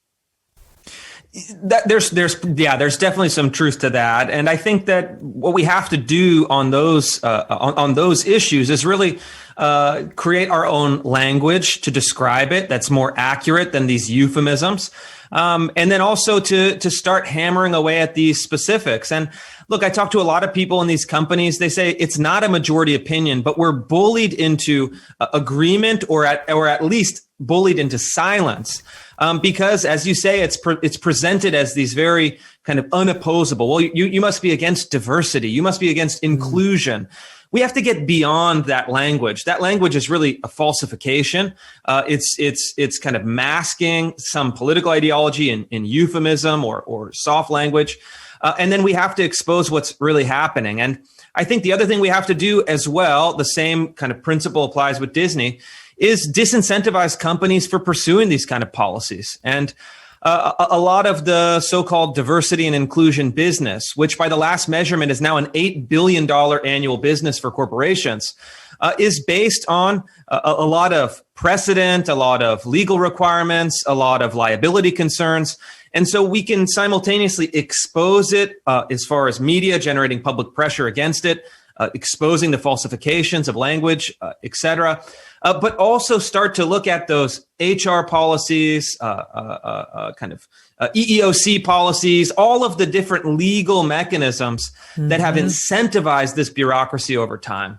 Speaker 3: There's definitely some truth to that. And I think that what we have to do on those issues is really create our own language to describe it that's more accurate than these euphemisms. And then also to start hammering away at these specifics. And look, I talk to a lot of people in these companies. They say it's not a majority opinion, but we're bullied into agreement or at least bullied into silence. Because as you say, it's presented as these very kind of unopposable. Well, you must be against diversity. You must be against inclusion. We have to get beyond that language. That language is really a falsification. It's kind of masking some political ideology in euphemism or soft language. And then we have to expose what's really happening. And I think the other thing we have to do as well, the same kind of principle applies with Disney, is disincentivize companies for pursuing these kind of policies. And a lot of the so-called diversity and inclusion business, which by the last measurement is now an $8 billion annual business for corporations, is based on a lot of precedent, a lot of legal requirements, a lot of liability concerns. And so we can simultaneously expose it as far as media generating public pressure against it, exposing the falsifications of language, et cetera. But also start to look at those HR policies, EEOC policies, all of the different legal mechanisms that have incentivized this bureaucracy over time.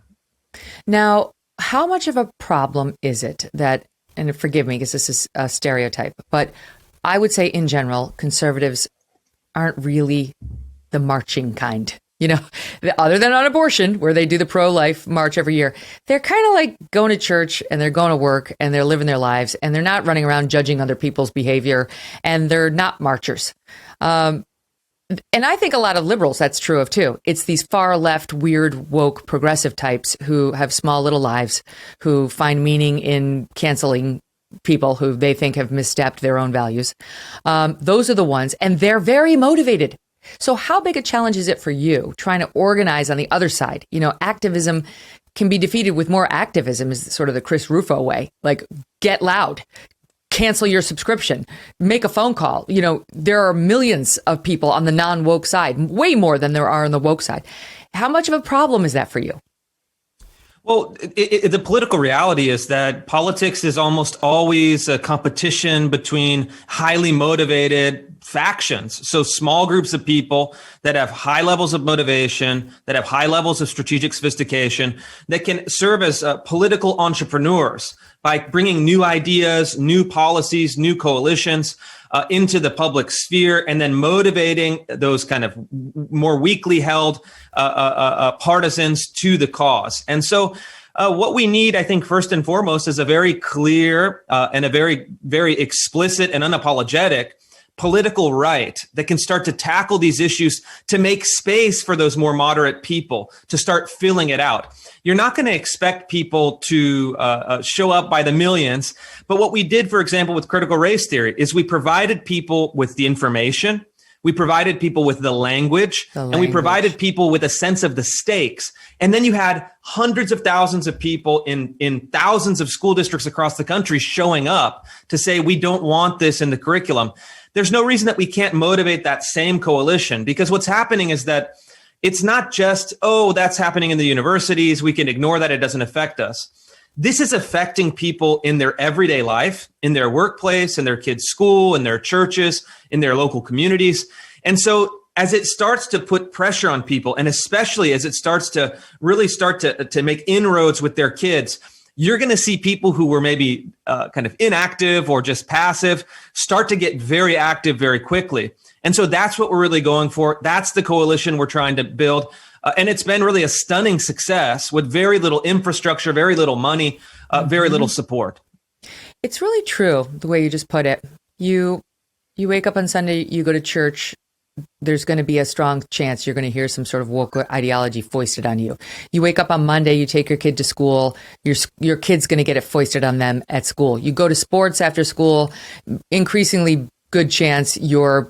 Speaker 1: Now, how much of a problem is it that, and forgive me because this is a stereotype, but I would say in general, conservatives aren't really the marching kind. Other than on abortion, where they do the pro-life march every year, they're kind of like going to church and they're going to work and they're living their lives and they're not running around judging other people's behavior and they're not marchers. And I think a lot of liberals, that's true of too. It's these far left, weird, woke, progressive types who have small little lives, who find meaning in canceling people who they think have misstepped their own values. Those are the ones, and they're very motivated. So how big a challenge is it for you trying to organize on the other side? Activism can be defeated with more activism is sort of the Chris Rufo way, like get loud, cancel your subscription, make a phone call. There are millions of people on the non-woke side, way more than there are on the woke side. How much of a problem is that for you?
Speaker 3: Well, the political reality is that politics is almost always a competition between highly motivated factions. So small groups of people that have high levels of motivation, that have high levels of strategic sophistication, that can serve as political entrepreneurs by bringing new ideas, new policies, new coalitions into the public sphere, and then motivating those kind of more weakly held partisans to the cause. And so what we need, I think, first and foremost, is a very clear and a very, very explicit and unapologetic political right that can start to tackle these issues, to make space for those more moderate people to start filling it out. You're not going to expect people to show up by the millions. But what we did, for example, with critical race theory is we provided people with the information, we provided people with the language, and we provided people with a sense of the stakes. And then you had hundreds of thousands of people in thousands of school districts across the country showing up to say, we don't want this in the curriculum. There's no reason that we can't motivate that same coalition, because what's happening is that it's not just, that's happening in the universities, we can ignore that, it doesn't affect us. This is affecting people in their everyday life, in their workplace, in their kids' school, in their churches, in their local communities. And so as it starts to put pressure on people, and especially as it starts to really start to make inroads with their kids, you're going to see people who were maybe kind of inactive or just passive start to get very active very quickly. And so that's what we're really going for. That's the coalition we're trying to build. And it's been really a stunning success with very little infrastructure, very little money, very little support.
Speaker 1: It's really true, the way you just put it. You wake up on Sunday, you go to church, there's going to be a strong chance you're going to hear some sort of woke ideology foisted on you. You wake up on Monday, you take your kid to school, your kid's going to get it foisted on them at school. You go to sports after school, increasingly good chance your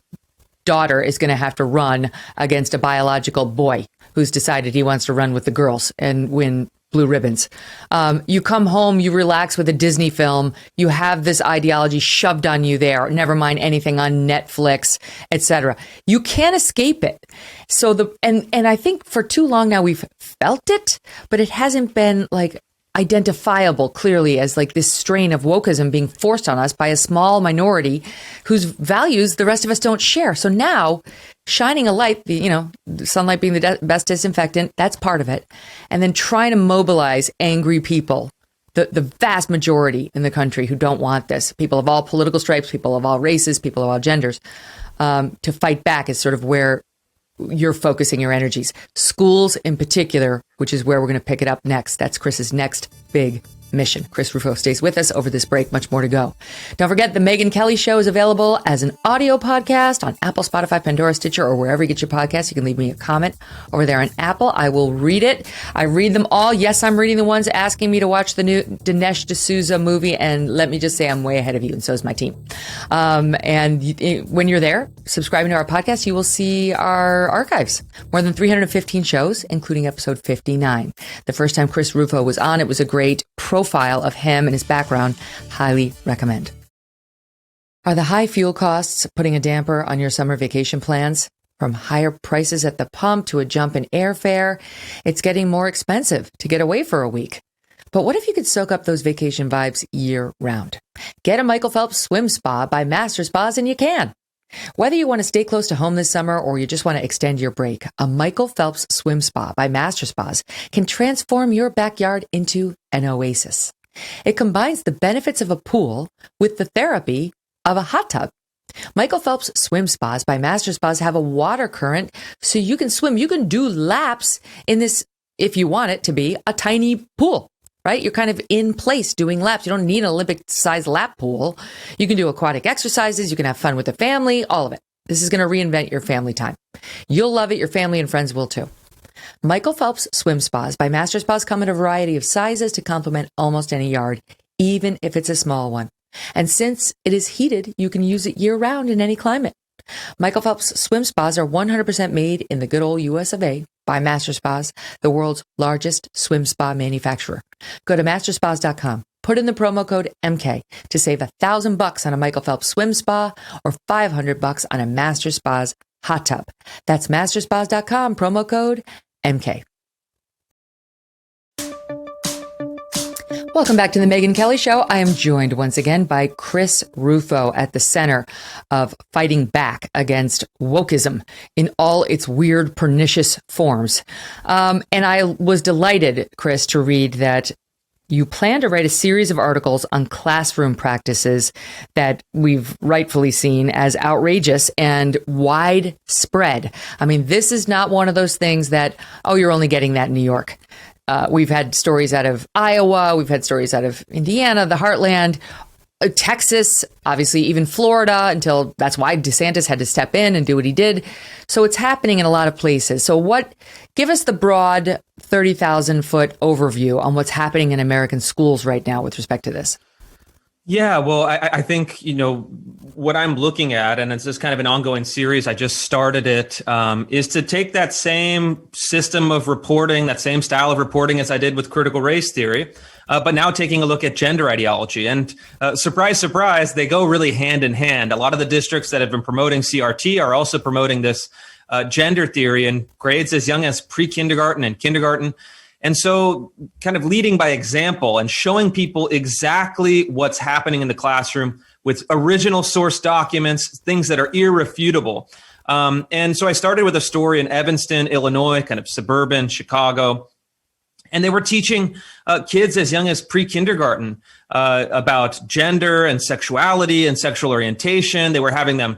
Speaker 1: daughter is going to have to run against a biological boy who's decided he wants to run with the girls and win blue ribbons. You come home, you relax with a Disney film, you have this ideology shoved on you there, never mind anything on Netflix, etc. You can't escape it. So and I think for too long now we've felt it, but it hasn't been like identifiable clearly as like this strain of wokeism being forced on us by a small minority whose values the rest of us don't share. So now shining a light, sunlight being the best disinfectant, that's part of it. And then trying to mobilize angry people, the vast majority in the country who don't want this, people of all political stripes, people of all races, people of all genders, to fight back is sort of where you're focusing your energies. Schools in particular, which is where we're going to pick it up next. That's Chris's next big mission. Chris Rufo stays with us over this break. Much more to go. Don't forget, the Megyn Kelly Show is available as an audio podcast on Apple, Spotify, Pandora, Stitcher, or wherever you get your podcasts. You can leave me a comment over there on Apple. I will read it. I read them all. Yes, I'm reading the ones asking me to watch the new Dinesh D'Souza movie. And let me just say, I'm way ahead of you, and so is my team. When you're there, subscribing to our podcast, you will see our archives. More than 315 shows, including episode 59. The first time Chris Rufo was on, it was a great profile of him and his background. Highly recommend. Are the high fuel costs putting a damper on your summer vacation plans? From higher prices at the pump to a jump in airfare, it's getting more expensive to get away for a week. But what if you could soak up those vacation vibes year round? Get a Michael Phelps swim spa by Master Spas and you can. Whether you want to stay close to home this summer or you just want to extend your break, a Michael Phelps swim spa by Master Spas can transform your backyard into an oasis. It combines the benefits of a pool with the therapy of a hot tub. Michael Phelps swim spas by Master Spas have a water current so you can swim. You can do laps in this, if you want it to be, a tiny pool, right? You're kind of in place doing laps. You don't need an Olympic-sized lap pool. You can do aquatic exercises. You can have fun with the family, all of it. This is going to reinvent your family time. You'll love it. Your family and friends will too. Michael Phelps swim spas by Master Spas come in a variety of sizes to complement almost any yard, even if it's a small one. And since it is heated, you can use it year-round in any climate. Michael Phelps swim spas are 100% made in the good old US of A by Master Spas, the world's largest swim spa manufacturer. Go to masterspas.com, put in the promo code MK to save $1,000 on a Michael Phelps swim spa or $500 on a Master Spas hot tub. That's masterspas.com, promo code MK. Welcome back to the Megyn Kelly Show. I am joined once again by Chris Rufo at the center of fighting back against wokeism in all its weird, pernicious forms. And I was delighted, Chris, to read that you plan to write a series of articles on classroom practices that we've rightfully seen as outrageous and widespread. I mean, this is not one of those things that, oh, you're only getting that in New York. We've had stories out of Iowa. We've had stories out of Indiana, the heartland, Texas, obviously even Florida, until that's why DeSantis had to step in and do what he did. So it's happening in a lot of places. So give us the broad 30,000 foot overview on what's happening in American schools right now with respect to this.
Speaker 3: Yeah, well, I think, what I'm looking at, and it's just kind of an ongoing series, I just started it, is to take that same system of reporting, that same style of reporting as I did with critical race theory, but now taking a look at gender ideology. And surprise, surprise, they go really hand in hand. A lot of the districts that have been promoting CRT are also promoting this gender theory in grades as young as pre-kindergarten and kindergarten. And so kind of leading by example and showing people exactly what's happening in the classroom with original source documents, things that are irrefutable. And so I started with a story in Evanston, Illinois, kind of suburban Chicago. And they were teaching kids as young as pre-kindergarten about gender and sexuality and sexual orientation. They were having them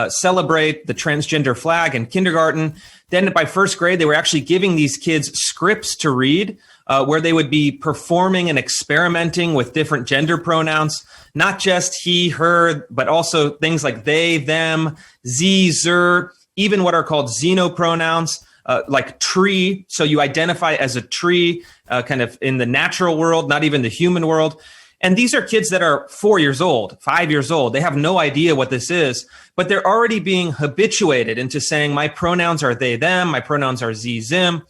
Speaker 3: celebrate the transgender flag in kindergarten. Then by first grade, they were actually giving these kids scripts to read where they would be performing and experimenting with different gender pronouns, not just he, her, but also things like they, them, z, zer, even what are called xenopronouns. Like tree. So you identify as a tree, kind of in the natural world, not even the human world. And these are kids that are 4 years old, 5 years old. They have no idea what this is, but they're already being habituated into saying my pronouns are they, them, my pronouns are z, zim,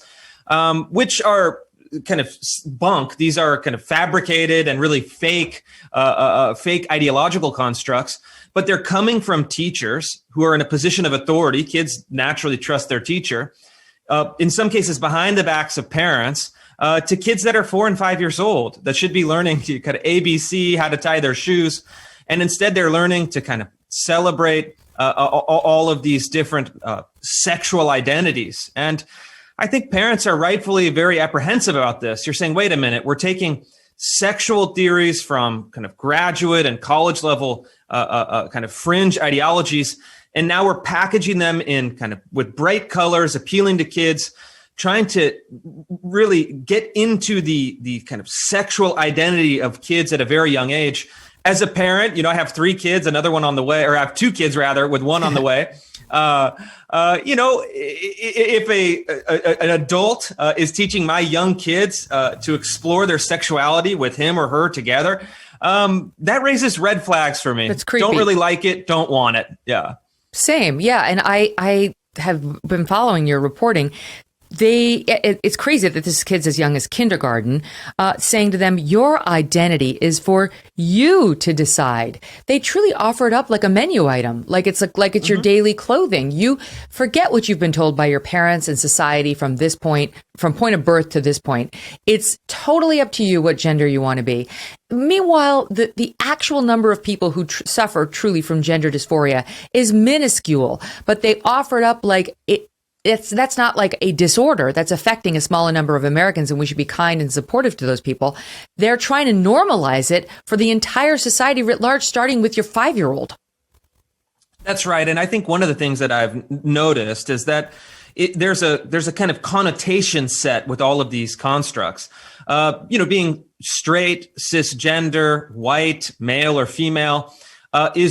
Speaker 3: which are kind of bunk. These are kind of fabricated and really fake ideological constructs. But they're coming from teachers who are in a position of authority. Kids naturally trust their teacher. In some cases behind the backs of parents, to kids that are 4 and 5 years old that should be learning to kind of ABC, how to tie their shoes. And instead they're learning to kind of celebrate all of these different sexual identities. And I think parents are rightfully very apprehensive about this. You're saying, wait a minute, we're taking sexual theories from kind of graduate and college level kind of fringe ideologies, and now we're packaging them in kind of with bright colors, appealing to kids, trying to really get into the kind of sexual identity of kids at a very young age. As a parent, I have 3 kids, another one on the way, or I have 2 kids rather, with one on the way. If an adult is teaching my young kids to explore their sexuality with him or her together, that raises red flags for me.
Speaker 1: That's creepy.
Speaker 3: Don't really like it. Don't want it. Yeah.
Speaker 1: Same. Yeah. And I have been following your reporting. it's crazy that this kid's as young as kindergarten, saying to them, your identity is for you to decide. They truly offer it up like a menu item, like it's your daily clothing. You forget what you've been told by your parents and society from point of birth to this point. It's totally up to you what gender you want to be. Meanwhile, the actual number of people who suffer truly from gender dysphoria is minuscule, but they offer it up like that's not like a disorder that's affecting a smaller number of Americans, and we should be kind and supportive to those people. They're trying to normalize it for the entire society writ large, starting with your 5-year-old.
Speaker 3: That's right. And I think one of the things that I've noticed is that there's a kind of connotation set with all of these constructs. Being straight, cisgender, white, male or female,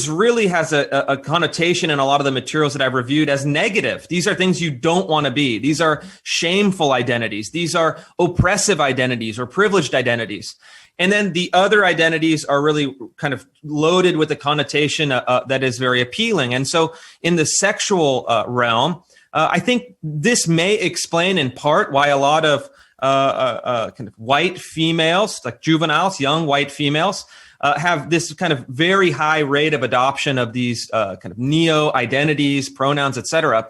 Speaker 3: really has a connotation in a lot of the materials that I've reviewed as negative. These are things you don't want to be. These are shameful identities. These are oppressive identities or privileged identities. And then the other identities are really kind of loaded with a connotation that is very appealing. And so in the sexual realm, I think this may explain in part why a lot of kind of white females, like juveniles, young white females, have this kind of very high rate of adoption of these kind of neo identities, pronouns, etc.,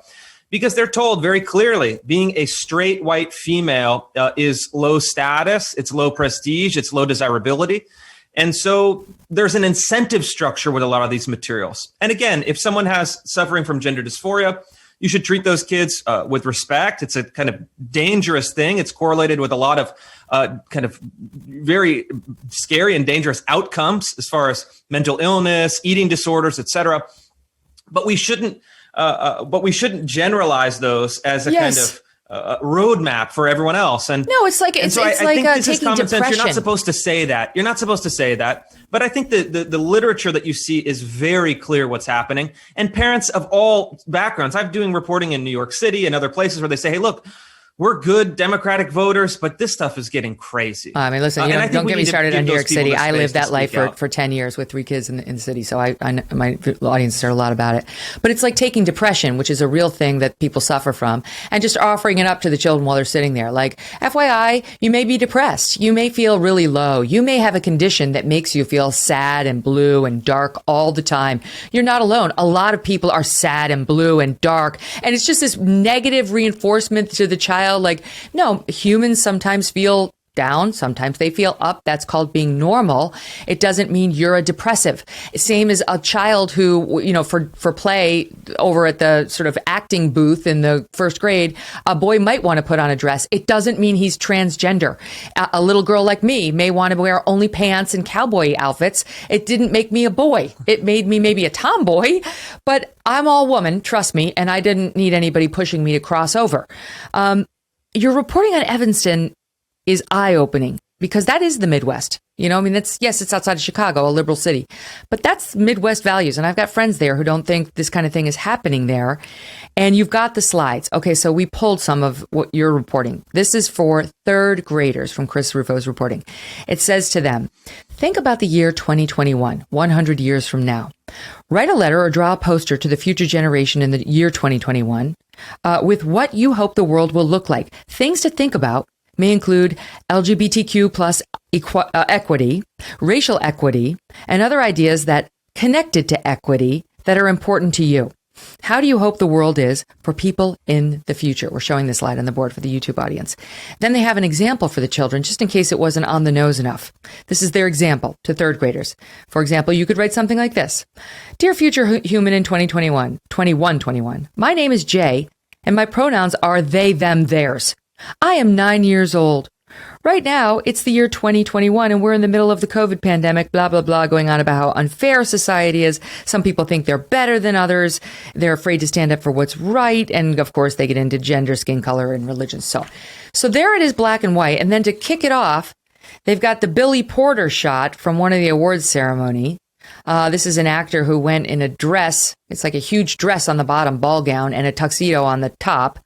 Speaker 3: because they're told very clearly being a straight white female is low status, it's low prestige, it's low desirability. And so there's an incentive structure with a lot of these materials. And again, if someone has suffering from gender dysphoria, you should treat those kids with respect. It's a kind of dangerous thing. It's correlated with a lot of kind of very scary and dangerous outcomes as far as mental illness, eating disorders, etc. But we shouldn't generalize those as a kind of roadmap for everyone else. And
Speaker 1: no, it's like I think this is common sense.
Speaker 3: You're not supposed to say that. You're not supposed to say that. But I think the literature that you see is very clear what's happening. And parents of all backgrounds, I'm doing reporting in New York City and other places where they say, hey, look, we're good Democratic voters, but this stuff is getting crazy.
Speaker 1: I mean, listen, don't get me started on New York City. I lived that life for 10 years with 3 kids in the city. So my audience has heard a lot about it. But it's like taking depression, which is a real thing that people suffer from, and just offering it up to the children while they're sitting there. Like, FYI, you may be depressed. You may feel really low. You may have a condition that makes you feel sad and blue and dark all the time. You're not alone. A lot of people are sad and blue and dark. And it's just this negative reinforcement to the child. Like, no, humans sometimes feel down. Sometimes they feel up. That's called being normal. It doesn't mean you're a depressive. Same as a child who, for play over at the sort of acting booth in the first grade, a boy might want to put on a dress. It doesn't mean he's transgender. A little girl like me may want to wear only pants and cowboy outfits. It didn't make me a boy. It made me maybe a tomboy, but I'm all woman, trust me, and I didn't need anybody pushing me to cross over. Your reporting on Evanston is eye-opening because that is the Midwest. It's outside of Chicago, a liberal city, but that's Midwest values. And I've got friends there who don't think this kind of thing is happening there. And you've got the slides. Okay, so we pulled some of what you're reporting. This is for 3rd graders from Chris Rufo's reporting. It says to them, think about the year 2021, 100 years from now. Write a letter or draw a poster to the future generation in the year 2021 with what you hope the world will look like. Things to think about may include LGBTQ plus equity, racial equity, and other ideas that connected to equity that are important to you. How do you hope the world is for people in the future? We're showing this slide on the board for the YouTube audience. Then they have an example for the children, just in case it wasn't on the nose enough. This is their example to 3rd graders. For example, you could write something like this. Dear future human in 21, my name is Jay, and my pronouns are they, them, theirs. I am 9 years old. Right now, it's the year 2021, and we're in the middle of the COVID pandemic, blah, blah, blah, going on about how unfair society is. Some people think they're better than others. They're afraid to stand up for what's right. And of course, they get into gender, skin color, and religion. So there it is, black and white. And then to kick it off, they've got the Billy Porter shot from one of the awards ceremony. This is an actor who went in a dress. It's like a huge dress on the bottom, ball gown, and a tuxedo on the top.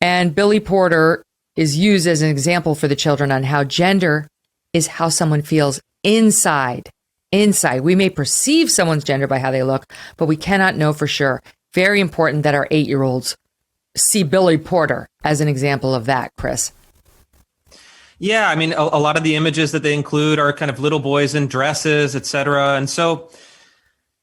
Speaker 1: And Billy Porter is used as an example for the children on how gender is how someone feels inside. We may perceive someone's gender by how they look, but we cannot know for sure. Very important that our 8-year-olds see Billy Porter as an example of that, Chris.
Speaker 3: Yeah, I mean, a lot of the images that they include are kind of little boys in dresses, et cetera. And so,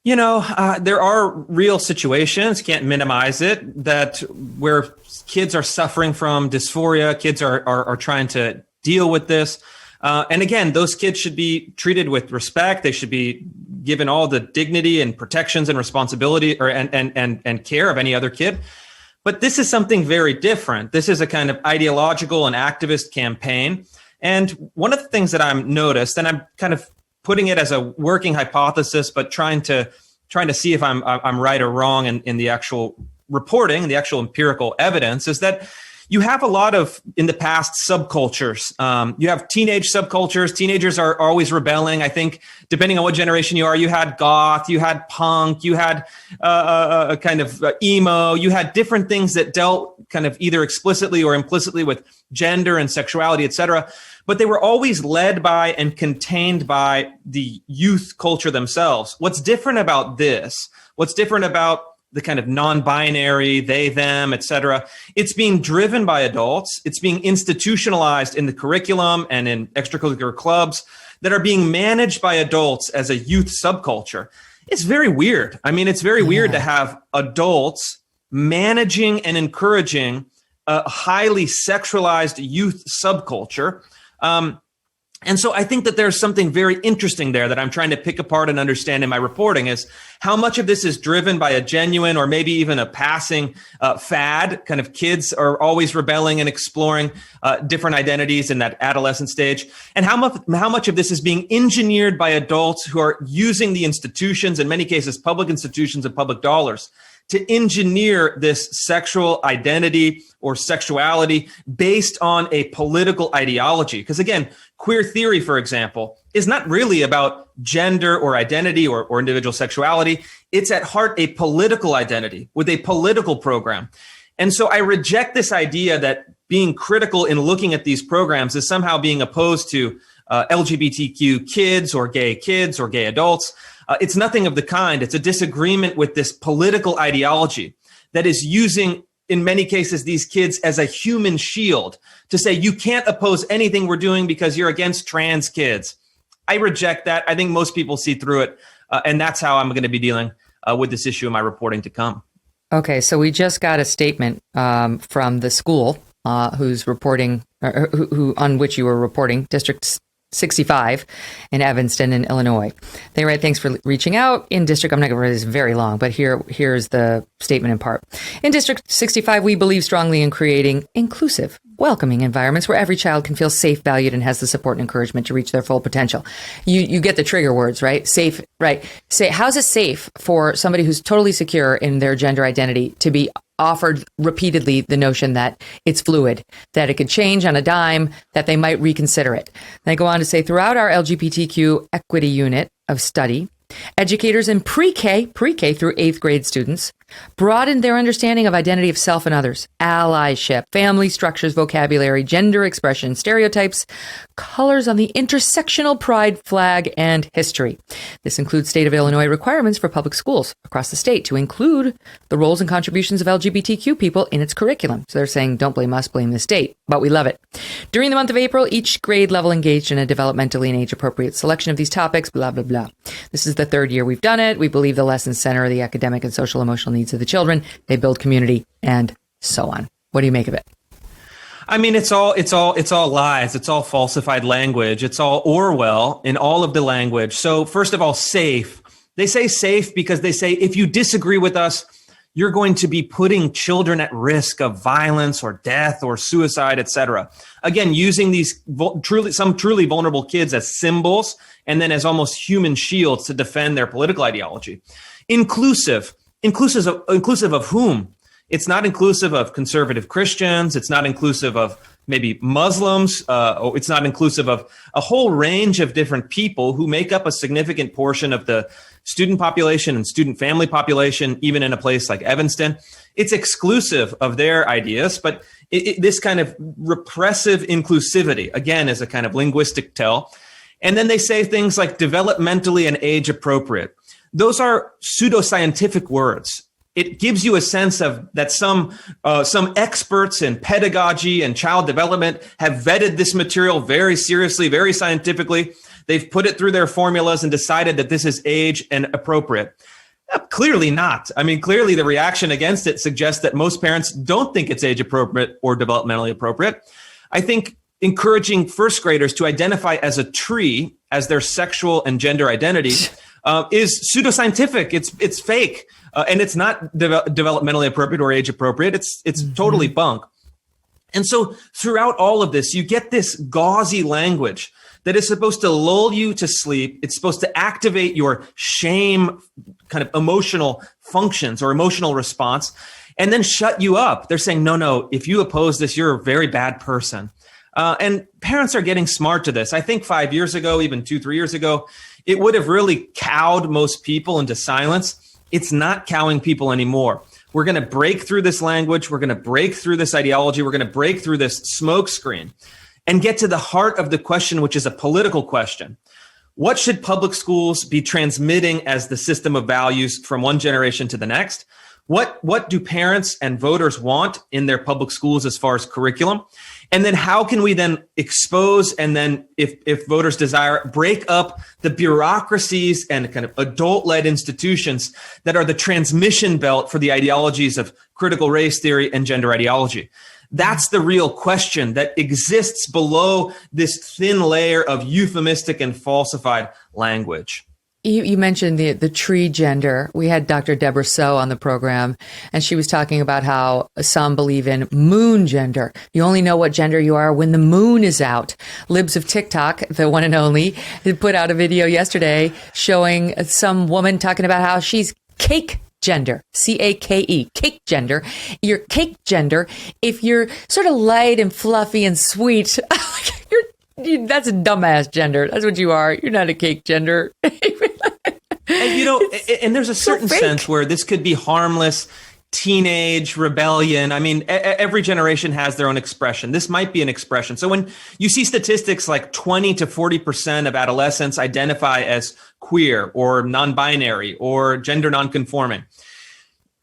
Speaker 3: there are real situations, can't minimize it, that where kids are suffering from dysphoria, kids are trying to deal with this. And again, those kids should be treated with respect. They should be given all the dignity and protections and responsibility and care of any other kid. But this is something very different. This is a kind of ideological and activist campaign. And one of the things that I'm noticed, and I'm kind of putting it as a working hypothesis, but trying to see if I'm right or wrong in the actual reporting, the actual empirical evidence, is that you have a lot of, in the past, subcultures. You have teenage subcultures. Teenagers are always rebelling. I think, depending on what generation you are, you had goth, you had punk, you had a kind of emo. You had different things that dealt kind of either explicitly or implicitly with gender and sexuality, et cetera. But they were always led by and contained by the youth culture themselves. What's different about this? What's different about the kind of non-binary, they, them, et cetera? It's being driven by adults. It's being institutionalized in the curriculum and in extracurricular clubs that are being managed by adults as a youth subculture. It's very weird. I mean, it's very weird to have adults managing and encouraging a highly sexualized youth subculture. And so I think that there's something very interesting there that I'm trying to pick apart and understand in my reporting, is how much of this is driven by a genuine or maybe even a passing fad. Kind of kids are always rebelling and exploring different identities in that adolescent stage. And how much of this is being engineered by adults who are using the institutions, in many cases public institutions and public dollars, to engineer this sexual identity or sexuality based on a political ideology. Because again, queer theory, for example, is not really about gender or identity or individual sexuality. It's at heart a political identity with a political program. And so I reject this idea that being critical in looking at these programs is somehow being opposed to LGBTQ kids or gay adults. It's nothing of the kind. It's a disagreement with this political ideology that is using, in many cases, these kids as a human shield to say, you can't oppose anything we're doing because you're against trans kids. I reject that. I think most people see through it. And that's how I'm going to be dealing with this issue in my reporting to come. Okay,
Speaker 1: so we just got a statement from the school who's reporting, who on which you were reporting, District 65 in Evanston in Illinois. They write, thanks for reaching out. In District, I'm not going to read this very long, but here's the statement in part. In District 65, we believe strongly in creating inclusive, welcoming environments where every child can feel safe, valued, and has the support and encouragement to reach their full potential. You get the trigger words, right? Safe, right? How's it safe for somebody who's totally secure in their gender identity to be offered repeatedly the notion that it's fluid, that it could change on a dime, that they might reconsider it? They go on to say, throughout our LGBTQ equity unit of study, educators in pre-K through 8th grade students broadened their understanding of identity of self and others, allyship, family structures, vocabulary, gender expression, stereotypes, colors on the intersectional pride flag, and history. This includes state of Illinois requirements for public schools across the state to include the roles and contributions of LGBTQ people in its curriculum. So they're saying, don't blame us, blame the state, but we love it. During the month of April, each grade level engaged in a developmentally and age-appropriate selection of these topics, blah, blah, blah. This is the 3rd year we've done it. We believe the lessons center the academic and social emotional needs of the children. They build community, and so on. What do you make of it?
Speaker 3: I mean, it's all lies. It's all falsified language. It's all Orwell in all of the language. So first of all, safe. They say safe because they say, if you disagree with us, you're going to be putting children at risk of violence or death or suicide, etc. Again, using these truly vulnerable kids as symbols and then as almost human shields to defend their political ideology. Inclusive of whom? It's not inclusive of conservative Christians. It's not inclusive of maybe Muslims. Or it's not inclusive of a whole range of different people who make up a significant portion of the student population and student family population, even in a place like Evanston. It's exclusive of their ideas, but this kind of repressive inclusivity, again, is a kind of linguistic tell. And then they say things like developmentally and age appropriate. Those are pseudoscientific words. it gives you a sense of that some experts in pedagogy and child development have vetted this material very seriously, very scientifically. They've put it through their formulas and decided that this is age and appropriate. Clearly not. I mean, clearly the reaction against it suggests that most parents don't think it's age appropriate or developmentally appropriate. I think encouraging first graders to identify as a tree as their sexual and gender identity is pseudoscientific. It's fake, and it's not developmentally appropriate or age appropriate. It's totally bunk. And so throughout all of this, you get this gauzy language that is supposed to lull you to sleep. It's supposed to activate your shame kind of emotional functions or emotional response, and then shut you up. They're saying, no, if you oppose this, you're a very bad person. And parents are getting smart to this. I think 5 years ago, even 2-3 years ago, it would have really cowed most people into silence. It's not cowing people anymore. We're going to break through this language. We're going to break through this ideology. We're going to break through this smokescreen and get to the heart of the question, which is a political question. What should public schools be transmitting as the system of values from one generation to the next? What do parents and voters want in their public schools as far as curriculum? And then how can we then expose and then, if voters desire, break up the bureaucracies and kind of adult-led institutions that are the transmission belt for the ideologies of critical race theory and gender ideology? That's the real question that exists below this thin layer of euphemistic and falsified language.
Speaker 1: You mentioned the tree gender. We had Dr. Deborah So on the program, and she was talking about how some believe in moon gender. You only know what gender you are when the moon is out. Libs of TikTok, the one and only, put out a video yesterday showing some woman talking about how she's cake gender, C-A-K-E, cake gender. You're cake gender if you're sort of light and fluffy and sweet. That's a dumbass gender. That's what you are. You're not a cake gender.
Speaker 3: And there's a certain sense where this could be harmless teenage rebellion. I mean, every generation has their own expression. This might be an expression. So when you see statistics like 20 to 40% of adolescents identify as queer or non-binary or gender non-conforming,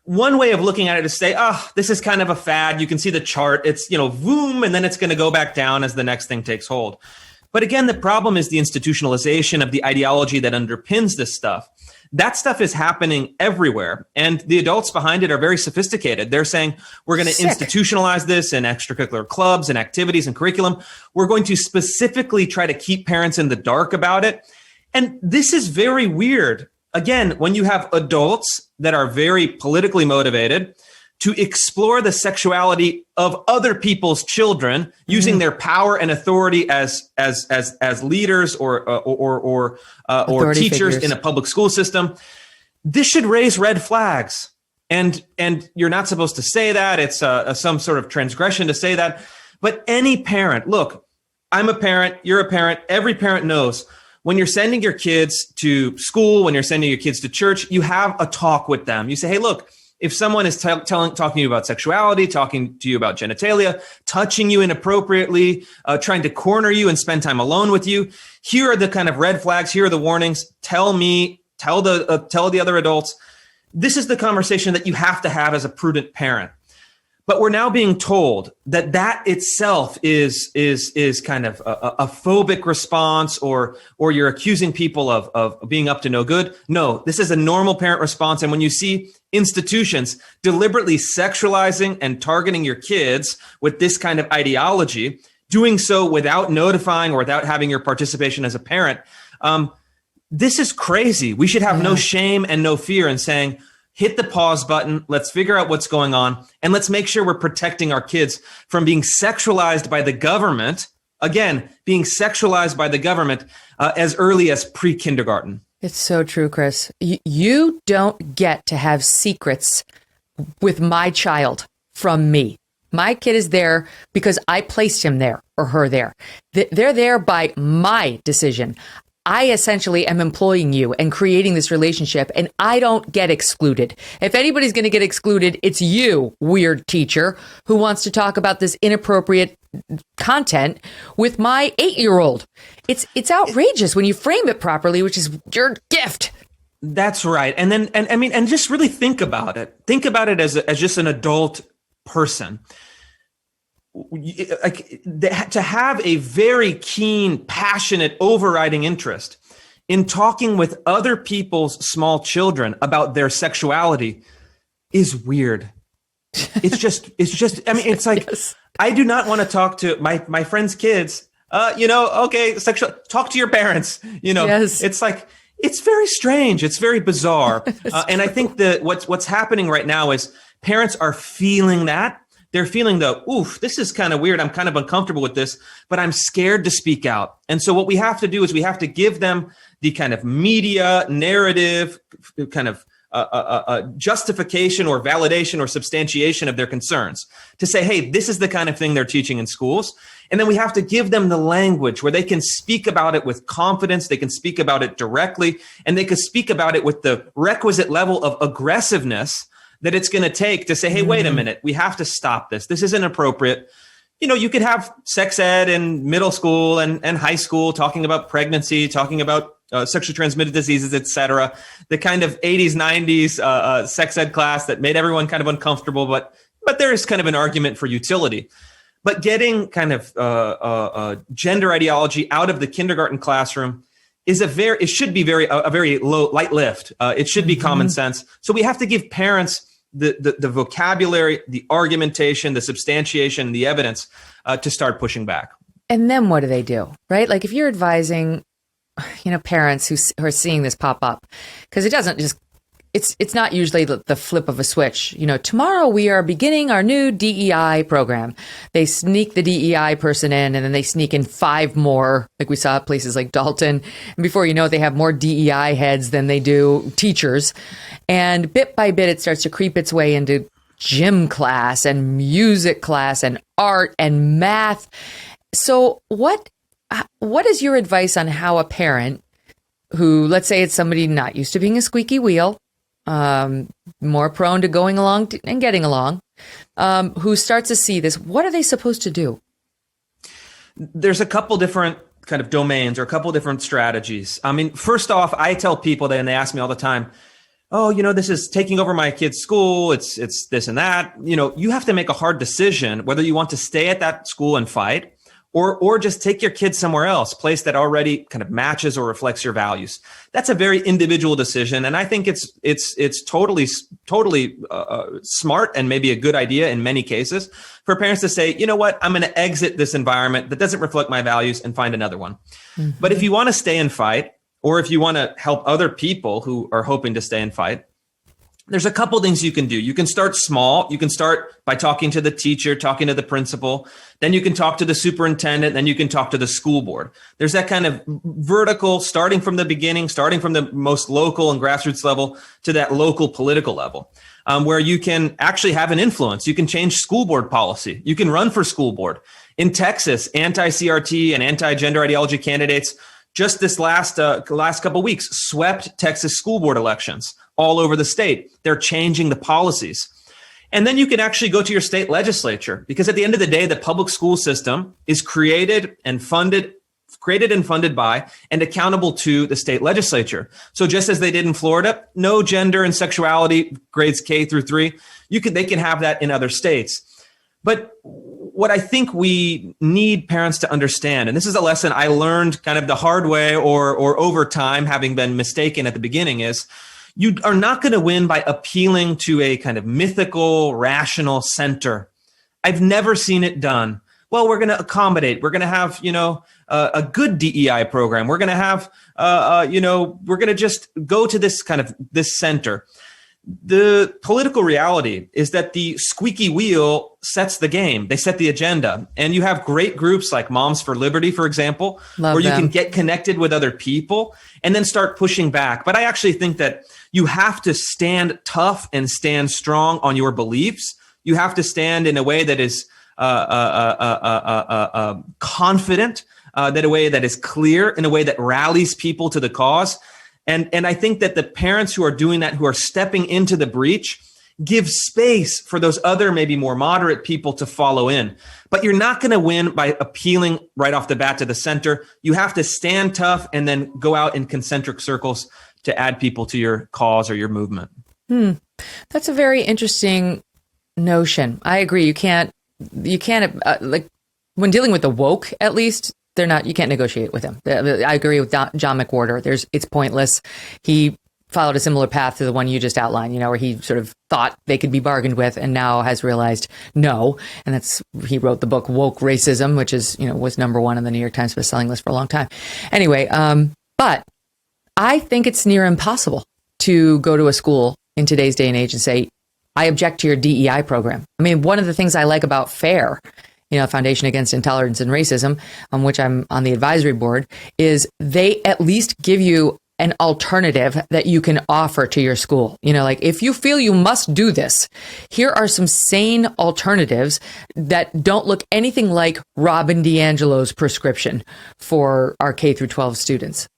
Speaker 3: one way of looking at it is say, this is kind of a fad. You can see the chart. It's, boom, and then it's going to go back down as the next thing takes hold. But again, the problem is the institutionalization of the ideology that underpins this stuff. That stuff is happening everywhere. And the adults behind it are very sophisticated. They're saying, we're going to institutionalize this in extracurricular clubs and activities and curriculum. We're going to specifically try to keep parents in the dark about it. And this is very weird. Again, when you have adults that are very politically motivated to explore the sexuality of other people's children using their power and authority as leaders or teachers in a public school system, this should raise red flags. And you're not supposed to say that. It's some sort of transgression to say that. But any parent, look, I'm a parent, you're a parent, every parent knows when you're sending your kids to school, when you're sending your kids to church, you have a talk with them. You say, hey, look, if someone is talking to you about sexuality, talking to you about genitalia, touching you inappropriately, trying to corner you and spend time alone with you, here are the kind of red flags. Here are the warnings. Tell the other adults. This is the conversation that you have to have as a prudent parent. But we're now being told that itself is kind of a phobic response, or you're accusing people of being up to no good. No, this is a normal parent response. And when you see institutions deliberately sexualizing and targeting your kids with this kind of ideology, doing so without notifying or without having your participation as a parent, this is crazy. We should have no shame and no fear in saying, hit the pause button. Let's figure out what's going on. And let's make sure we're protecting our kids from being sexualized by the government. Again, being sexualized by the government as early as pre-kindergarten.
Speaker 1: It's so true, Chris. You don't get to have secrets with my child from me. My kid is there because I placed him there or her there. They're there by my decision. I essentially am employing you and creating this relationship, and I don't get excluded. If anybody's going to get excluded, it's you, weird teacher, who wants to talk about this inappropriate content with my 8-year-old. It's outrageous when you frame it properly, which is your gift.
Speaker 3: That's right. And then, and I mean, and just really think about it. Think about it as just an adult person. Like to have a very keen, passionate, overriding interest in talking with other people's small children about their sexuality is weird. It's just, I mean, it's like, yes. I do not want to talk to my friends' kids. Okay, talk to your parents. Yes. It's like, it's very strange. It's very bizarre. And I think that what's happening right now is parents are feeling that. They're feeling this is kind of weird. I'm kind of uncomfortable with this, but I'm scared to speak out. And so what we have to do is we have to give them the kind of media narrative, kind of justification or validation or substantiation of their concerns to say, hey, this is the kind of thing they're teaching in schools. And then we have to give them the language where they can speak about it with confidence. They can speak about it directly, and they can speak about it with the requisite level of aggressiveness that it's going to take to say, hey, wait a minute, we have to stop this. This isn't appropriate. You could have sex ed in middle school and high school talking about pregnancy, talking about sexually transmitted diseases, et cetera. The kind of 80s, 90s sex ed class that made everyone kind of uncomfortable, but there is kind of an argument for utility. But getting kind of gender ideology out of the kindergarten classroom it should be a very light lift. It should be common sense. So we have to give parents the vocabulary, the argumentation, the substantiation, the evidence to start pushing back.
Speaker 1: And then what do they do, right? Like if you're advising, parents who are seeing this pop up, because it doesn't just, it's not usually the flip of a switch. Tomorrow we are beginning our new DEI program. They sneak the DEI person in, and then they sneak in 5 more, like we saw at places like Dalton. And before you know it, they have more DEI heads than they do teachers. And bit by bit, it starts to creep its way into gym class and music class and art and math. So what is your advice on how a parent who, let's say it's somebody not used to being a squeaky wheel, more prone to going along and getting along, who starts to see this, what are they supposed to do?
Speaker 3: There's a couple different kind of domains or a couple different strategies. I mean, first off, I tell people and they ask me all the time, oh, this is taking over my kid's school. It's this and that. You have to make a hard decision whether you want to stay at that school and fight or just take your kids somewhere else, place that already kind of matches or reflects your values. That's a very individual decision. And I think it's totally smart and maybe a good idea in many cases for parents to say, you know what, I'm going to exit this environment that doesn't reflect my values and find another one. Mm-hmm. But if you want to stay and fight, or if you want to help other people who are hoping to stay and fight, there's a couple things you can do. You can start small. You can start by talking to the teacher, talking to the principal. Then you can talk to the superintendent. Then you can talk to the school board. There's that kind of vertical, starting from the beginning, starting from the most local and grassroots level to that local political level, where you can actually have an influence. You can change school board policy. You can run for school board. In Texas, anti-CRT and anti-gender ideology candidates just this last couple of weeks swept Texas school board elections all over the state. They're changing the policies. And then you can actually go to your state legislature, because at the end of the day, the public school system is created and funded by and accountable to the state legislature. So just as they did in Florida, no gender and sexuality grades K through 3, they can have that in other states. But what I think we need parents to understand, and this is a lesson I learned kind of the hard way or over time, having been mistaken at the beginning, is you are not going to win by appealing to a kind of mythical, rational center. I've never seen it done. Well, we're going to accommodate. We're going to have, a good DEI program. We're going to have, we're going to just go to this center. The political reality is that the squeaky wheel sets the game. They set the agenda. And you have great groups like Moms for Liberty, for example, where you can get connected with other people and then start pushing back. But I actually think that you have to stand tough and stand strong on your beliefs. You have to stand in a way that is confident, that a way that is clear, in a way that rallies people to the cause. And I think that the parents who are doing that, who are stepping into the breach, give space for those other maybe more moderate people to follow in. But you're not going to win by appealing right off the bat to the center. You have to stand tough and then go out in concentric circles to add people to your cause or your movement.
Speaker 1: That's a very interesting notion. I agree. You can't like when dealing with the woke, at least you can't negotiate with them. I agree with John McWhorter. It's pointless. He followed a similar path to the one you just outlined, where he sort of thought they could be bargained with and now has realized no. And he wrote the book Woke Racism, which is, was number one on the New York Times bestselling list for a long time. Anyway, but I think it's near impossible to go to a school in today's day and age and say, I object to your DEI program. I mean, one of the things I like about FAIR, Foundation Against Intolerance and Racism, on which I'm on the advisory board, is they at least give you an alternative that you can offer to your school. Like if you feel you must do this, here are some sane alternatives that don't look anything like Robin DiAngelo's prescription for our K through 12 students.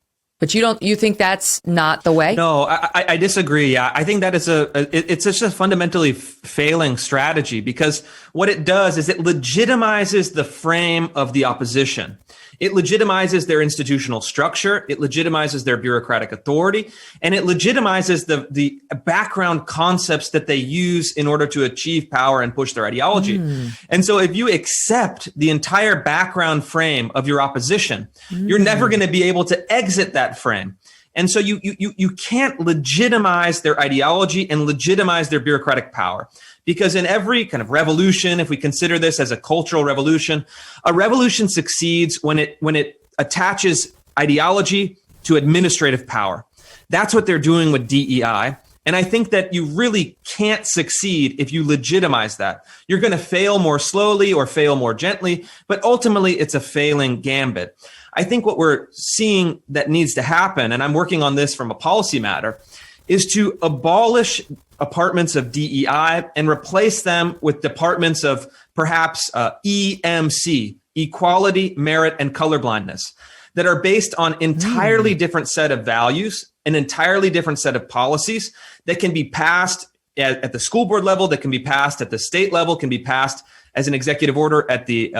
Speaker 1: But you think that's not the way?
Speaker 3: No, I disagree. Yeah, I think that is it's just a fundamentally failing strategy, because what it does is it legitimizes the frame of the opposition. It legitimizes their institutional structure. It legitimizes their bureaucratic authority, and it legitimizes the background concepts that they use in order to achieve power and push their ideology. And so if you accept the entire background frame of your opposition, you're never going to be able to exit that frame. And so you can't legitimize their ideology and legitimize their bureaucratic power. Because in every kind of revolution, if we consider this as a cultural revolution, a revolution succeeds when it attaches ideology to administrative power. That's what they're doing with DEI. And I think that you really can't succeed if you legitimize that. You're going to fail more slowly or fail more gently, but ultimately it's a failing gambit. I think what we're seeing that needs to happen, and I'm working on this from a policy matter, is to abolish departments of DEI and replace them with departments of perhaps EMC, equality, merit, and colorblindness, that are based on entirely different set of values, an entirely different set of policies that can be passed at the school board level, that can be passed at the state level, can be passed as an executive order at the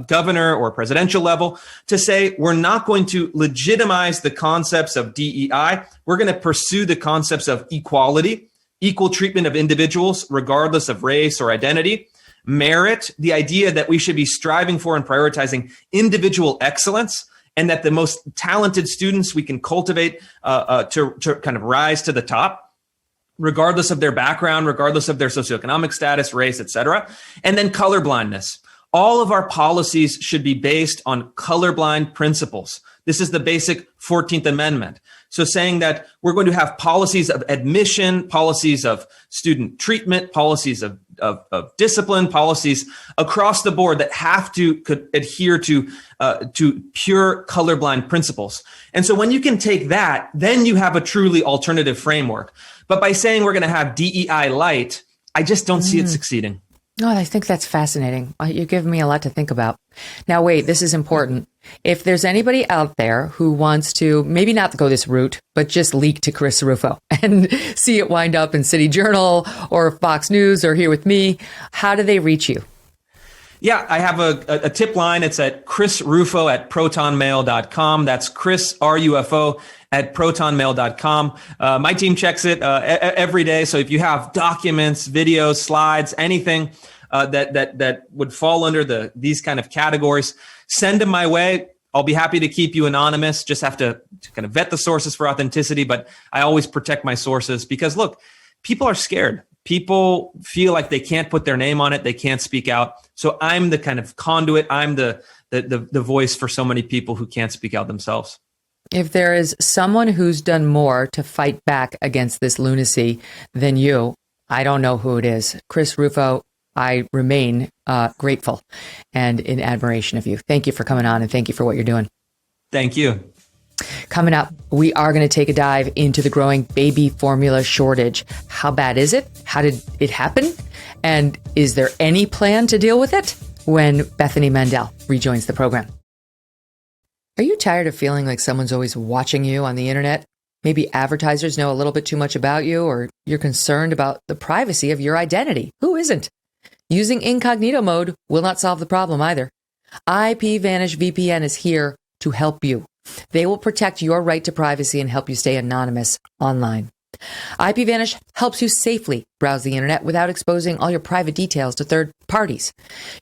Speaker 3: governor or presidential level, to say we're not going to legitimize the concepts of DEI. We're going to pursue the concepts of equality, equal treatment of individuals regardless of race or identity, merit, the idea that we should be striving for and prioritizing individual excellence, and that the most talented students we can cultivate to kind of rise to the top, regardless of their background, regardless of their socioeconomic status, race, et cetera. And then colorblindness. All of our policies should be based on colorblind principles. This is the basic 14th Amendment. So saying that we're going to have policies of admission, policies of student treatment, policies of discipline, policies across the board that have to adhere to pure colorblind principles. And so when you can take that, then you have a truly alternative framework. But by saying we're going to have DEI light, I just don't see it succeeding.
Speaker 1: Oh, I think that's fascinating. You're giving me a lot to think about. Now, wait, this is important. If there's anybody out there who wants to maybe not go this route, but just leak to Chris Rufo and see it wind up in City Journal or Fox News or here with me, how do they reach you?
Speaker 3: Yeah, I have a tip line. It's at chrisrufo@protonmail.com. That's Chris, RUFO, at protonmail.com. My team checks it every day. So if you have documents, videos, slides, anything that would fall under these kind of categories, send them my way. I'll be happy to keep you anonymous. Just have to kind of vet the sources for authenticity, but I always protect my sources because, look, people are scared. People feel like they can't put their name on it. They can't speak out. So I'm the kind of conduit. I'm the voice for so many people who can't speak out themselves.
Speaker 1: If there is someone who's done more to fight back against this lunacy than you, I don't know who it is. Chris Rufo, I remain grateful and in admiration of you. Thank you for coming on and thank you for what you're doing.
Speaker 3: Thank you.
Speaker 1: Coming up, we are going to take a dive into the growing baby formula shortage. How bad is it? How did it happen? And is there any plan to deal with it? When Bethany Mandel rejoins the program. Are you tired of feeling like someone's always watching you on the internet? Maybe advertisers know a little bit too much about you, or you're concerned about the privacy of your identity. Who isn't? Using incognito mode will not solve the problem either. IPVanish VPN is here to help you They will protect your right to privacy and help you stay anonymous online. IPVanish helps you safely browse the internet without exposing all your private details to third parties.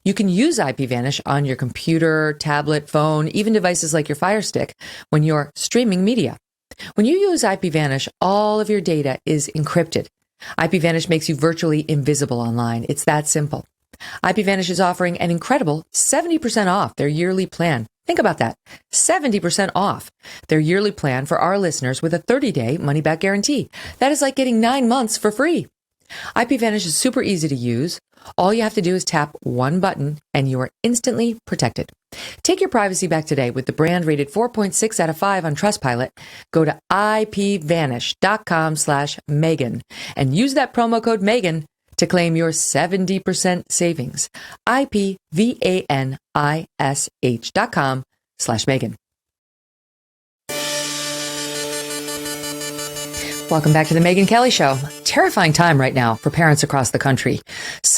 Speaker 1: You can use IPVanish on your computer, tablet, phone, even devices like your Fire Stick when you're streaming media. When you use IPVanish, all of your data is encrypted. IPVanish makes you virtually invisible online. It's that simple. IPVanish is offering an incredible 70% off their yearly plan. Think about that. 70% off their yearly plan for our listeners with a 30-day money-back guarantee. That is like getting 9 months for free. IPVanish is super easy to use. All you have to do is tap one button and you are instantly protected. Take your privacy back today with the brand rated 4.6 out of 5 on Trustpilot. Go to ipvanish.com/Megyn and use that promo code Megyn to claim your 70% savings. ipvanish.com/Megyn. Welcome back to the Megyn Kelly Show. Terrifying time right now for parents across the country.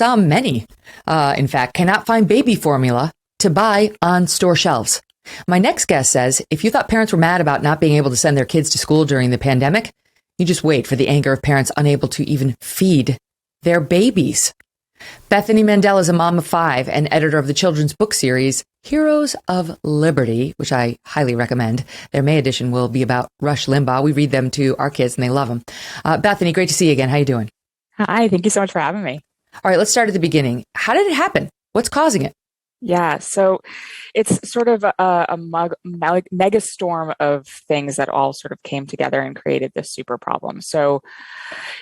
Speaker 1: Many, in fact, cannot find baby formula to buy on store shelves. My next guest says, if you thought parents were mad about not being able to send their kids to school during the pandemic, you just wait for the anger of parents unable to even feed their babies. Bethany Mandel is a mom of 5 and editor of the children's book series, Heroes of Liberty, which I highly recommend. Their May edition will be about Rush Limbaugh. We read them to our kids and they love them. Bethany, great to see you again. How you doing?
Speaker 5: Hi, thank you so much for having me.
Speaker 1: All right, let's start at the beginning. How did it happen? What's causing it?
Speaker 5: Yeah, so it's sort of a mega storm of things that all sort of came together and created this super problem. So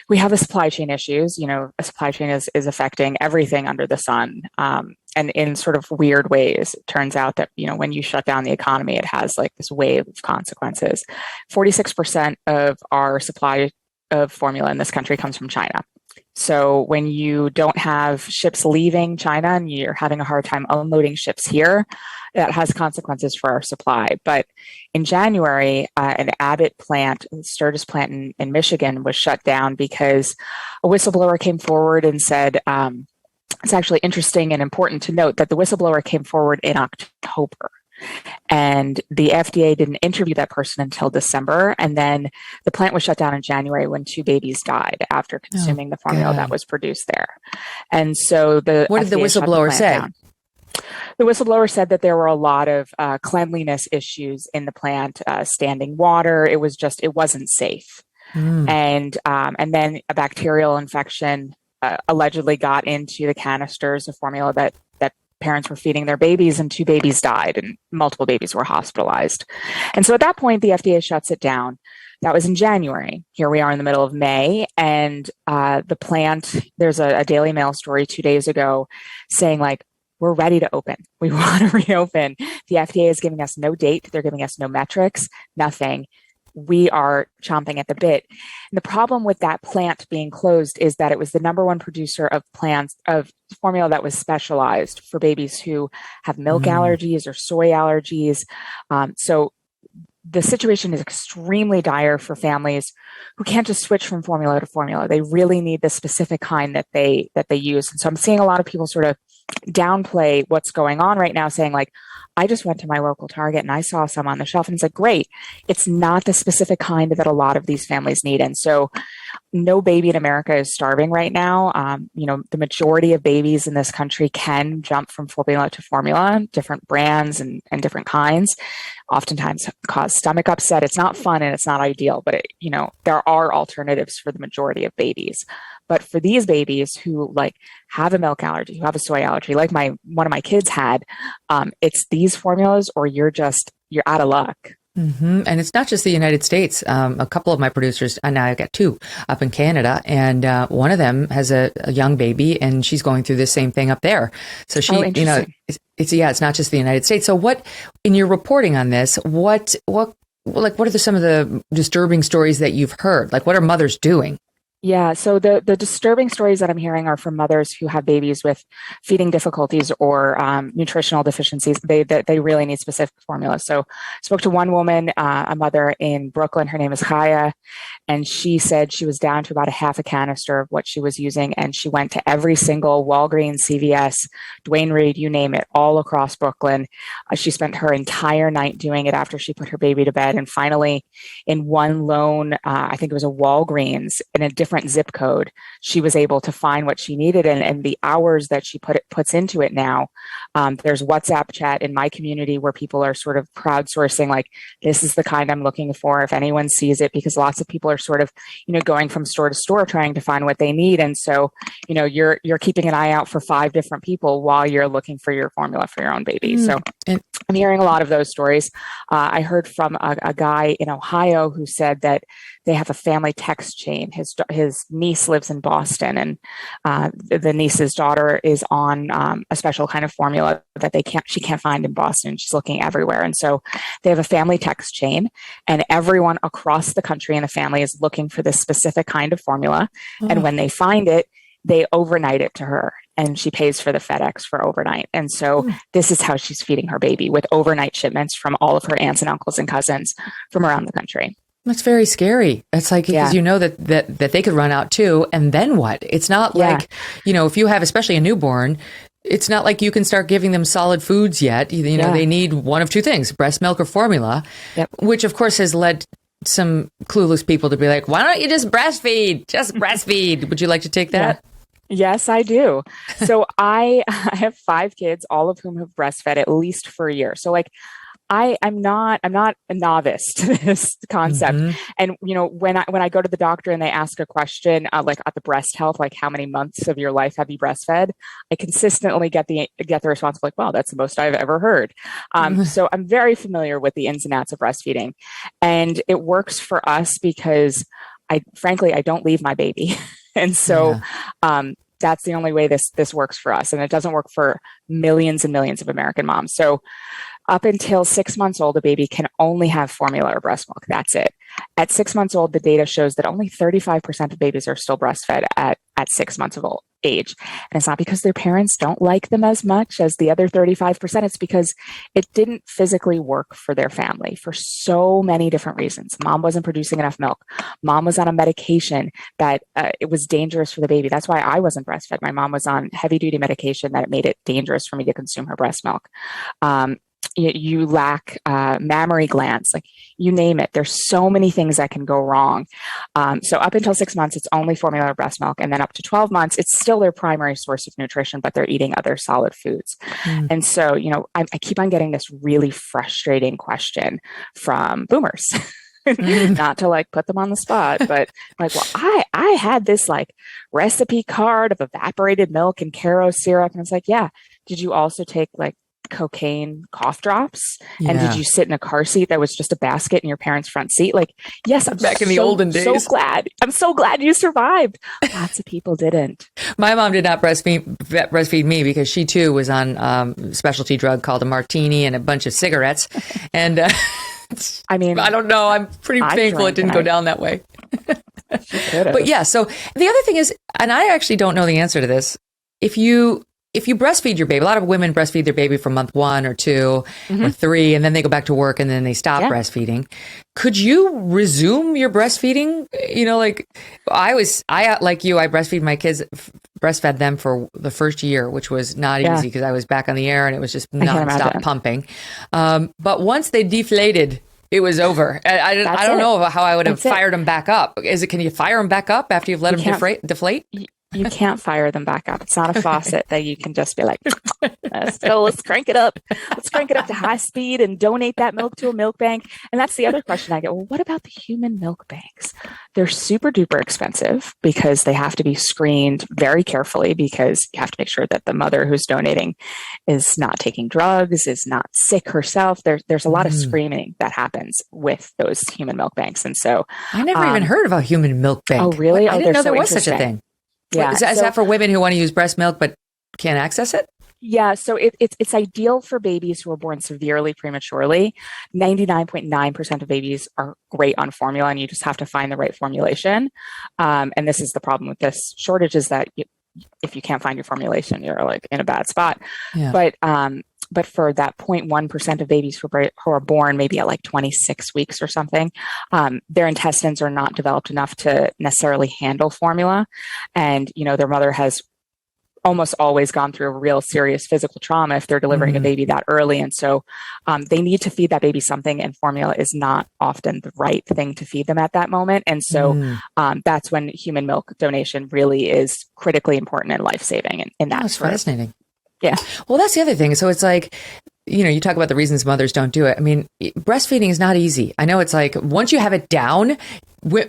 Speaker 5: we have the supply chain issues. A supply chain is affecting everything under the sun, and in sort of weird ways. It turns out that, when you shut down the economy, it has like this wave of consequences. 46% of our supply of formula in this country comes from China. So when you don't have ships leaving China and you're having a hard time unloading ships here, that has consequences for our supply. But in January, an Abbott plant, Sturgis plant in Michigan, was shut down because a whistleblower came forward and said, it's actually interesting and important to note that the whistleblower came forward in October. And the FDA didn't interview that person until December. And then the plant was shut down in January when 2 babies died after consuming the formula that was produced there. And so what
Speaker 1: did the whistleblower say?
Speaker 5: The whistleblower said that there were a lot of cleanliness issues in the plant, standing water. It wasn't safe. And then a bacterial infection allegedly got into the canisters of formula that parents were feeding their babies, and 2 babies died and multiple babies were hospitalized. And so at that point, the FDA shuts it down. That was in January. Here we are in the middle of May, and the plant, there's a Daily Mail story 2 days ago saying, like, we're ready to open. We want to reopen. The FDA is giving us no date. They're giving us no metrics, nothing. We are chomping at the bit. And the problem with that plant being closed is that it was the number 1 producer of formula that was specialized for babies who have milk allergies or soy allergies. So the situation is extremely dire for families who can't just switch from formula to formula. They really need the specific kind that they use. And so I'm seeing a lot of people sort of downplay what's going on right now, saying like, I just went to my local Target and I saw some on the shelf, and it's like, great. It's not the specific kind that a lot of these families need. And so no baby in America is starving right now. The majority of babies in this country can jump from formula to formula, different brands and different kinds, oftentimes cause stomach upset. It's not fun and it's not ideal, but there are alternatives for the majority of babies. But for these babies who have a milk allergy, who have a soy allergy, like one of my kids had, it's these formulas or you're out of luck.
Speaker 1: Mm-hmm. And it's not just the United States. A couple of my producers, and now I've got 2 up in Canada, and one of them has a young baby, and she's going through the same thing up there. So she, it's not just the United States. So what, in your reporting on this, what are some of the disturbing stories that you've heard? Like, what are mothers doing?
Speaker 5: Yeah, so the disturbing stories that I'm hearing are from mothers who have babies with feeding difficulties or nutritional deficiencies. They really need specific formulas. So, spoke to one woman, a mother in Brooklyn. Her name is Chaya, and she said she was down to about a half a canister of what she was using, and she went to every single Walgreens, CVS, Duane Reade, you name it, all across Brooklyn. She spent her entire night doing it after she put her baby to bed, and finally, in one lone, I think it was a Walgreens in a different zip code, she was able to find what she needed. And the hours that she puts into it now, there's WhatsApp chat in my community where people are sort of crowdsourcing, like, this is the kind I'm looking for if anyone sees it, because lots of people are sort of, going from store to store trying to find what they need. And so, you're keeping an eye out for 5 different people while you're looking for your formula for your own baby. So I'm hearing a lot of those stories. I heard from a guy in Ohio who said that they have a family text chain. His niece lives in Boston, and the niece's daughter is on a special kind of formula that she can't find in Boston. She's looking everywhere, and so they have a family text chain, and everyone across the country in the family is looking for this specific kind of formula. And when they find it, they overnight it to her, and she pays for the FedEx for overnight. And so this is how she's feeding her baby, with overnight shipments from all of her aunts and uncles and cousins from around the country.
Speaker 1: That's very scary. It's like, because that they could run out too. And then what? It's not like, if you have especially a newborn, it's not like you can start giving them solid foods yet. They need one of 2 things, breast milk or formula, which of course has led some clueless people to be like, why don't you just breastfeed? Just breastfeed. Would you like to take that?
Speaker 5: Yes, I do. So I have 5 kids, all of whom have breastfed at least for a year. So I'm not a novice to this concept. And, when I go to the doctor and they ask a question, like at the breast health, like how many months of your life have you breastfed? I consistently get the response of like, wow, that's the most I've ever heard. So I'm very familiar with the ins and outs of breastfeeding, and it works for us because I don't leave my baby. And so, that's the only way this works for us. And it doesn't work for millions and millions of American moms. So up until 6 months old, a baby can only have formula or breast milk. That's it. At 6 months old, the data shows that only 35% of babies are still breastfed at 6 months of age. And it's not because their parents don't like them as much as the other 35%. It's because it didn't physically work for their family for so many different reasons. Mom wasn't producing enough milk. Mom was on a medication that it was dangerous for the baby. That's why I wasn't breastfed. My mom was on heavy duty medication that it made it dangerous for me to consume her breast milk. You lack mammary glands, like you name it. There's so many things that can go wrong. So up until 6 months, it's only formula or breast milk. And then up to 12 months, it's still their primary source of nutrition, but they're eating other solid foods. And so, I keep on getting this really frustrating question from boomers. Not to like put them on the spot, but like, well, I had this like recipe card of evaporated milk and Caro syrup. And it's like, yeah, did you also take like cocaine cough drops? And did you sit in a car seat that was just a basket in your parents' front seat? Like, yes, I'm
Speaker 1: back in the olden days.
Speaker 5: I'm so glad you survived. Lots of people didn't.
Speaker 1: My mom did not breastfeed me because she too was on a specialty drug called a martini and a bunch of cigarettes. And I mean, I don't know. I'm pretty thankful it didn't go down that way. But yeah, so the other thing is, and I actually don't know the answer to this, if you breastfeed your baby, a lot of women breastfeed their baby for month 1 or 2 or 3, and then they go back to work and then they stop breastfeeding. Could you resume your breastfeeding? Like I like you, I breastfed them for the first year, which was not easy because I was back on the air and it was just nonstop pumping. But once they deflated, it was over. I don't know how I would have fired them back up. Can you fire them back up after you've let them deflate?
Speaker 5: You can't fire them back up. It's not a faucet that you can just be like, let's crank it up. Let's crank it up to high speed and donate that milk to a milk bank. And that's the other question I get. Well, what about the human milk banks? They're super duper expensive because they have to be screened very carefully because you have to make sure that the mother who's donating is not taking drugs, is not sick herself. There's a lot of screening that happens with those human milk banks. And so
Speaker 1: I never even heard of a human milk bank.
Speaker 5: Oh, really?
Speaker 1: I didn't know there was such a thing. Yeah. Is that for women who want to use breast milk but can't access it?
Speaker 5: Yeah, so it's ideal for babies who are born severely prematurely. 99.9% of babies are great on formula, and you just have to find the right formulation. And this is the problem with this shortage, is that if you can't find your formulation, you're like in a bad spot.
Speaker 1: Yeah.
Speaker 5: But for that 0.1% of babies who are born maybe at like 26 weeks or something, their intestines are not developed enough to necessarily handle formula. And, their mother has almost always gone through a real serious physical trauma if they're delivering a baby that early. And so they need to feed that baby something, and formula is not often the right thing to feed them at that moment. And so that's when human milk donation really is critically important and life-saving in that.
Speaker 1: That's fascinating.
Speaker 5: Yeah.
Speaker 1: Well, that's the other thing. So it's like, you talk about the reasons mothers don't do it. I mean, breastfeeding is not easy. I know it's like once you have it down,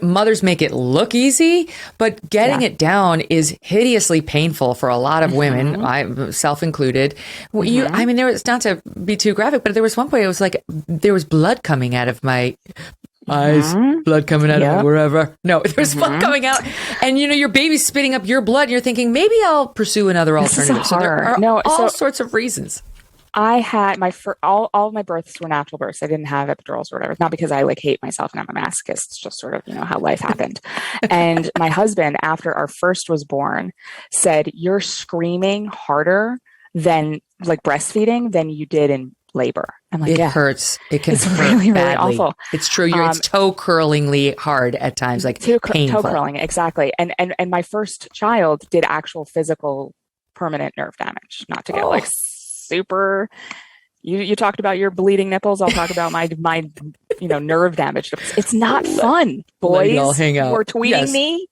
Speaker 1: mothers make it look easy, but getting it down is hideously painful for a lot of women, I self included. I mean, there was, not to be too graphic, but there was one point it was like there was blood coming out of my eyes, blood coming out of wherever. No, there's blood coming out, and your baby's spitting up your blood, and you're thinking maybe I'll pursue another alternative. So there are all sorts of reasons.
Speaker 5: I had all of my births were natural births. I didn't have epidurals or whatever. Not because I hate myself and I'm a masochist. It's just sort of, how life happened. And my husband, after our first was born, said, "You're screaming harder than breastfeeding than you did in labor." I'm like,
Speaker 1: it hurts. It can
Speaker 5: it's
Speaker 1: hurt
Speaker 5: really,
Speaker 1: badly.
Speaker 5: really awful.
Speaker 1: It's true. It's toe curlingly hard at times, painful.
Speaker 5: Toe curling, exactly. And my first child did actual physical permanent nerve damage. Not to get super. You talked about your bleeding nipples. I'll talk about my nerve damage. It's not fun, boys.
Speaker 1: All hang out.
Speaker 5: Or tweeting me.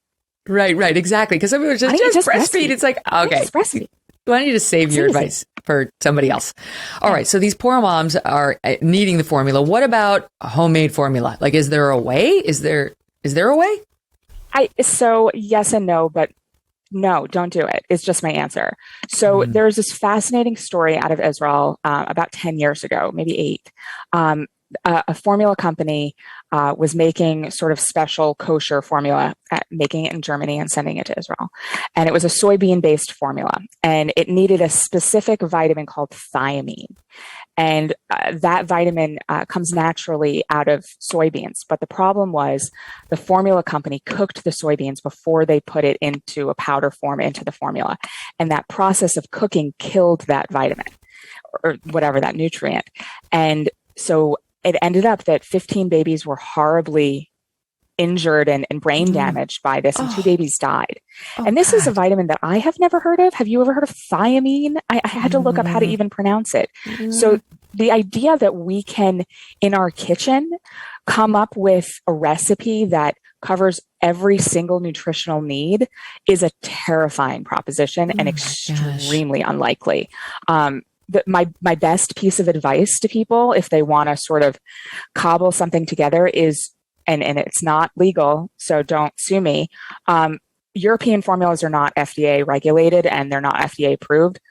Speaker 1: Right, exactly. Because everyone just breastfeed. It's like, okay,
Speaker 5: just breastfeed.
Speaker 1: Why don't you just save your advice for somebody else? All right. So these poor moms are needing the formula. What about homemade formula? Is there a way? Is there a way?
Speaker 5: So yes and no, but no, don't do it. It's just my answer. So there's this fascinating story out of Israel about 10 years ago, maybe 8. A formula company was making sort of special kosher formula, making it in Germany and sending it to Israel. And it was a soybean-based formula. And it needed a specific vitamin called thiamine. And that vitamin comes naturally out of soybeans. But the problem was the formula company cooked the soybeans before they put it into a powder form into the formula. And that process of cooking killed that vitamin or whatever, that nutrient. And so it ended up that 15 babies were horribly injured and brain damaged by this, and 2 babies died. And this is a vitamin that I have never heard of. Have you ever heard of thiamine? I had to look up how to even pronounce it. So the idea that we can, in our kitchen, come up with a recipe that covers every single nutritional need is a terrifying proposition and extremely unlikely. My best piece of advice to people, if they want to sort of cobble something together, is, and it's not legal, so don't sue me. European formulas are not FDA regulated and they're not FDA approved,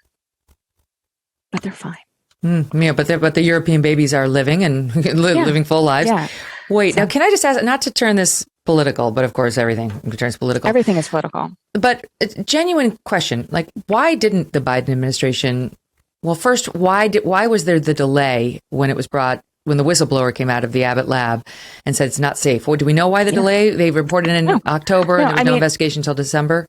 Speaker 5: but they're fine.
Speaker 1: But the European babies are living and living full lives.
Speaker 5: Yeah.
Speaker 1: Wait, now can I just ask, not to turn this political, but of course everything turns political.
Speaker 5: Everything is political.
Speaker 1: But a genuine question, why didn't the Biden administration? Well, first, why was there the delay when the whistleblower came out of the Abbott lab and said it's not safe? Well, do we know why the delay? They reported in October and there was no investigation until December.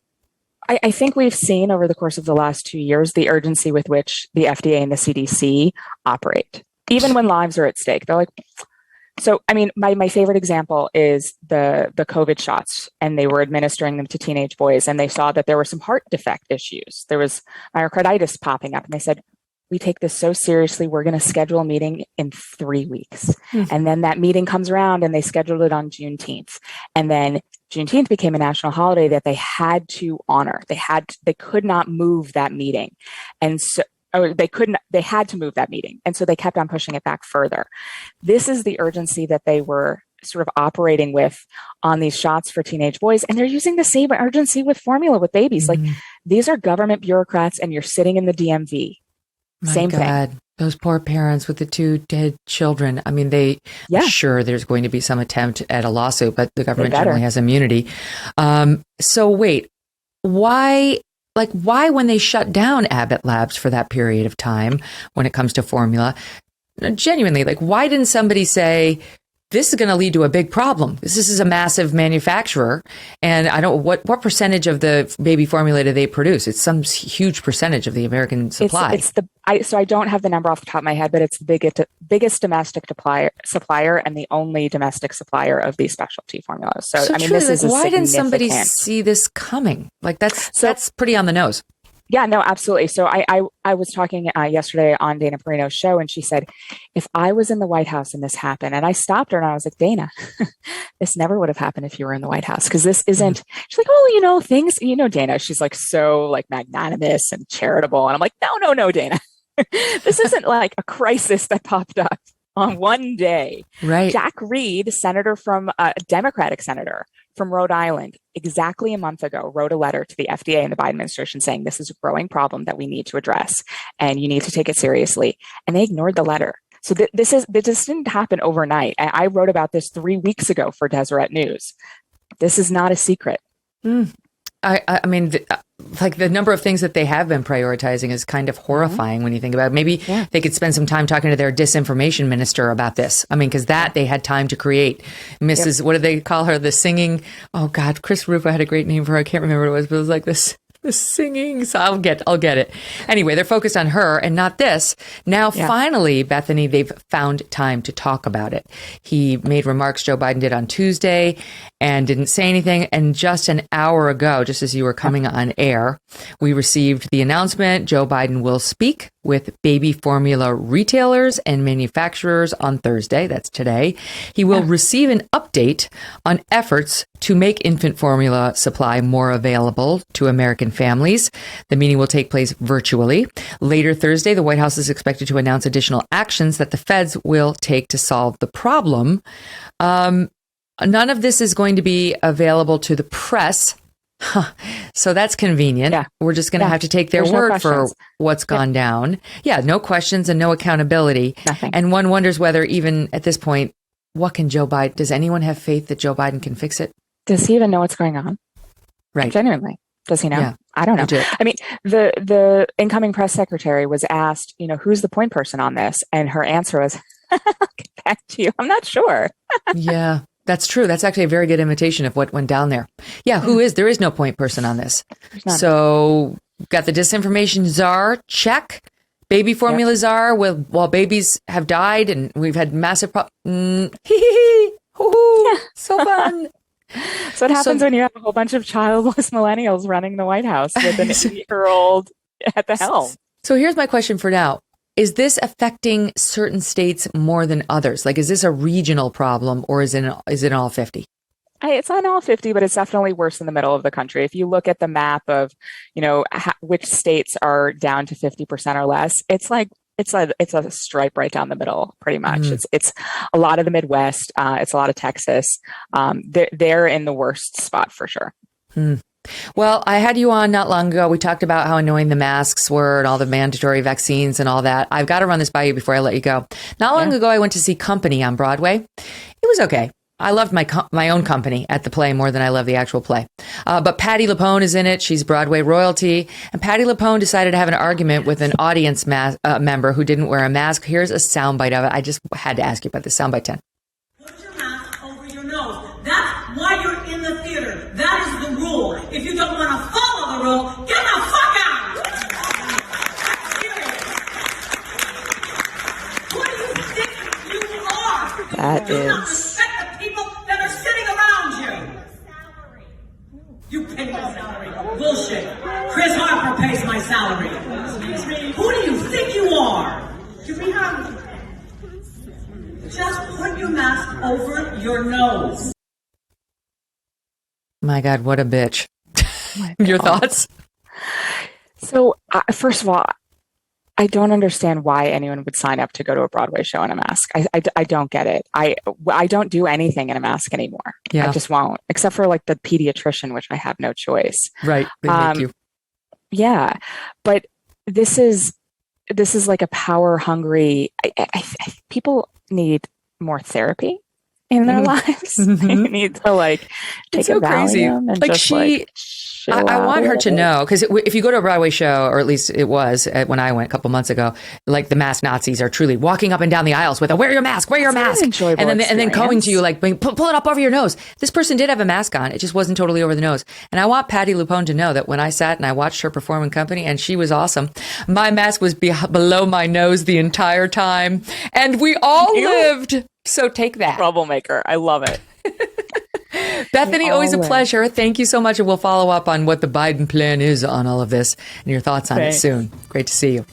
Speaker 5: I think we've seen over the course of the last 2 years the urgency with which the FDA and the CDC operate, even when lives are at stake. They're like, so, my favorite example is the COVID shots, and they were administering them to teenage boys, and they saw that there were some heart defect issues. There was myocarditis popping up, and they said, "We take this so seriously, we're going to schedule a meeting in 3 weeks." And then that meeting comes around and they scheduled it on Juneteenth. And then Juneteenth became a national holiday that they had to honor. They could not move that meeting. And so they had to move that meeting. And so they kept on pushing it back further. This is the urgency that they were sort of operating with on these shots for teenage boys. And they're using the same urgency with formula with babies. These are government bureaucrats and you're sitting in the DMV. Same thing.
Speaker 1: Those poor parents with the 2 dead children. Sure, there's going to be some attempt at a lawsuit, but the government generally has immunity. So wait, why like, why, when they shut down Abbott Labs for that period of time, when it comes to formula, genuinely, like, why didn't somebody say, this is going to lead to a big problem? This is a massive manufacturer. And I don't, what percentage of the baby formula do they produce? It's some huge percentage of the American supply.
Speaker 5: So I don't have the number off the top of my head, but it's the biggest domestic supplier and the only domestic supplier of these specialty formulas. So I mean, this is
Speaker 1: why didn't somebody see this coming? Like, that's pretty on the nose.
Speaker 5: Yeah, no, absolutely. So I was talking yesterday on Dana Perino's show, and she said, if I was in the White House and this happened, and I stopped her and I was like, Dana, this never would have happened if you were in the White House, because this isn't, she's like, oh, things, Dana, she's like so like magnanimous and charitable. And I'm like, no, Dana, this isn't like a crisis that popped up on one day.
Speaker 1: Right.
Speaker 5: Jack Reed, a Democratic senator from Rhode Island, exactly a month ago, wrote a letter to the FDA and the Biden administration saying this is a growing problem that we need to address and you need to take it seriously. And they ignored the letter. So this didn't happen overnight. I wrote about this 3 weeks ago for Deseret News. This is not a secret.
Speaker 1: I mean, like, the number of things that they have been prioritizing is kind of horrifying when you think about it. Maybe they could spend some time talking to their disinformation minister about this. I mean, because they had time to create. Mrs. What did they call her? The singing. Oh God, Chris Rufo had a great name for her. I can't remember what it was, but it was like this. The singing. So I'll get it. Anyway, they're focused on her and not this. Now, finally, Bethany, they've found time to talk about it. He made remarks, Joe Biden did, on Tuesday and didn't say anything. And just an hour ago, just as you were coming on air, we received the announcement. Joe Biden will speak with baby formula retailers and manufacturers on Thursday. That's today. He will receive an update on efforts to make infant formula supply more available to American families. The meeting will take place virtually. Later Thursday, the White House is expected to announce additional actions that the feds will take to solve the problem. None of this is going to be available to the press. So that's convenient. Yeah. We're just going to have to take their word for what's gone down. Yeah, no questions and no accountability.
Speaker 5: Nothing.
Speaker 1: And one wonders whether, even at this point, what can Joe Biden, does anyone have faith that Joe Biden can fix it?
Speaker 5: Does he even know what's going on?
Speaker 1: Right.
Speaker 5: Genuinely. Does he know?
Speaker 1: Yeah,
Speaker 5: I don't know. I mean, the incoming press secretary was asked, who's the point person on this? And her answer was, I'll get back to you. I'm not sure.
Speaker 1: Yeah. That's true. That's actually a very good imitation of what went down there. Yeah, there is no point person on this. So got the disinformation czar, check. Baby formula czar, while babies have died and we've had massive problems. So fun.
Speaker 5: So what happens when you have a whole bunch of childless millennials running the White House with an 8-year-old at the helm?
Speaker 1: So here's my question for now. Is this affecting certain states more than others? Like, is this a regional problem, or is it in all 50?
Speaker 5: It's on all 50, but it's definitely worse in the middle of the country. If you look at the map of, which states are down to 50% or less, it's a stripe right down the middle, pretty much. It's a lot of the Midwest. It's a lot of Texas. They're in the worst spot for sure.
Speaker 1: Well, I had you on not long ago. We talked about how annoying the masks were and all the mandatory vaccines and all that. I've got to run this by you before I let you go. Not long ago, I went to see Company on Broadway. It was okay. I loved my own company at the play more than I love the actual play. But Patti LuPone is in it. She's Broadway royalty. And Patti LuPone decided to have an argument with an audience member who didn't wear a mask. Here's a soundbite of it. I just had to ask you about this. Soundbite 10.
Speaker 6: Put your mask over your nose. That's why you're in the theater. That is the rule. If you don't want to follow the rule, get the fuck out! Who do you think you are?
Speaker 5: That
Speaker 6: Do not
Speaker 5: is...
Speaker 6: respect the people that are sitting around you. You pay my salary. Bullshit. Chris Harper pays my salary. Excuse me. Who do you think you are? Do we have... Just put your mask over your nose.
Speaker 1: My God, what a bitch. Your thoughts?
Speaker 5: So, first of all, I don't understand why anyone would sign up to go to a Broadway show in a mask. I don't get it. I don't do anything in a mask anymore.
Speaker 1: Yeah.
Speaker 5: I just won't, except for like the pediatrician, which I have no choice.
Speaker 1: Right. They make you.
Speaker 5: Yeah. But this is like a power hungry, people need more therapy in their lives. They need to take a Valium and
Speaker 1: like
Speaker 5: just
Speaker 1: I want her to know, because if you go to a Broadway show, or at least it was when I went a couple months ago, like the masked Nazis are truly walking up and down the aisles with a "wear your mask, wear your mask," and then coming to you like pull it up over your nose. This person did have a mask on; it just wasn't totally over the nose. And I want Patti LuPone to know that when I sat and I watched her perform in company, and she was awesome, my mask was below my nose the entire time, and we all lived. So take that,
Speaker 5: troublemaker. I love it.
Speaker 1: Bethany, always a pleasure. Thank you so much. And we'll follow up on what the Biden plan is on all of this and your thoughts on it soon. Great to see you.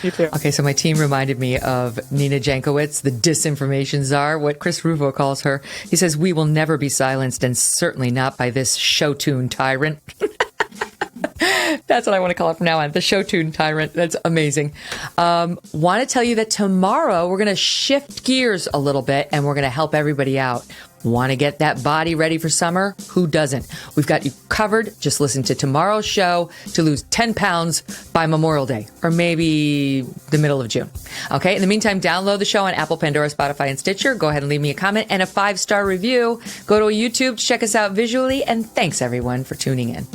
Speaker 5: You too.
Speaker 1: Okay, so my team reminded me of Nina Jankowicz, the disinformation czar, what Chris Rufo calls her. He says, "We will never be silenced, and certainly not by this show tune tyrant." That's what I want to call it from now on, the show tune tyrant. That's amazing. Want to tell you that tomorrow we're going to shift gears a little bit, and we're going to help everybody out. Want to get that body ready for summer? Who doesn't? We've got you covered. Just listen to tomorrow's show to lose 10 pounds by Memorial Day, or maybe the middle of June. Okay. In the meantime, download the show on Apple, Pandora, Spotify, and Stitcher. Go ahead and leave me a comment and a 5-star review. Go to YouTube to check us out visually. And thanks everyone for tuning in.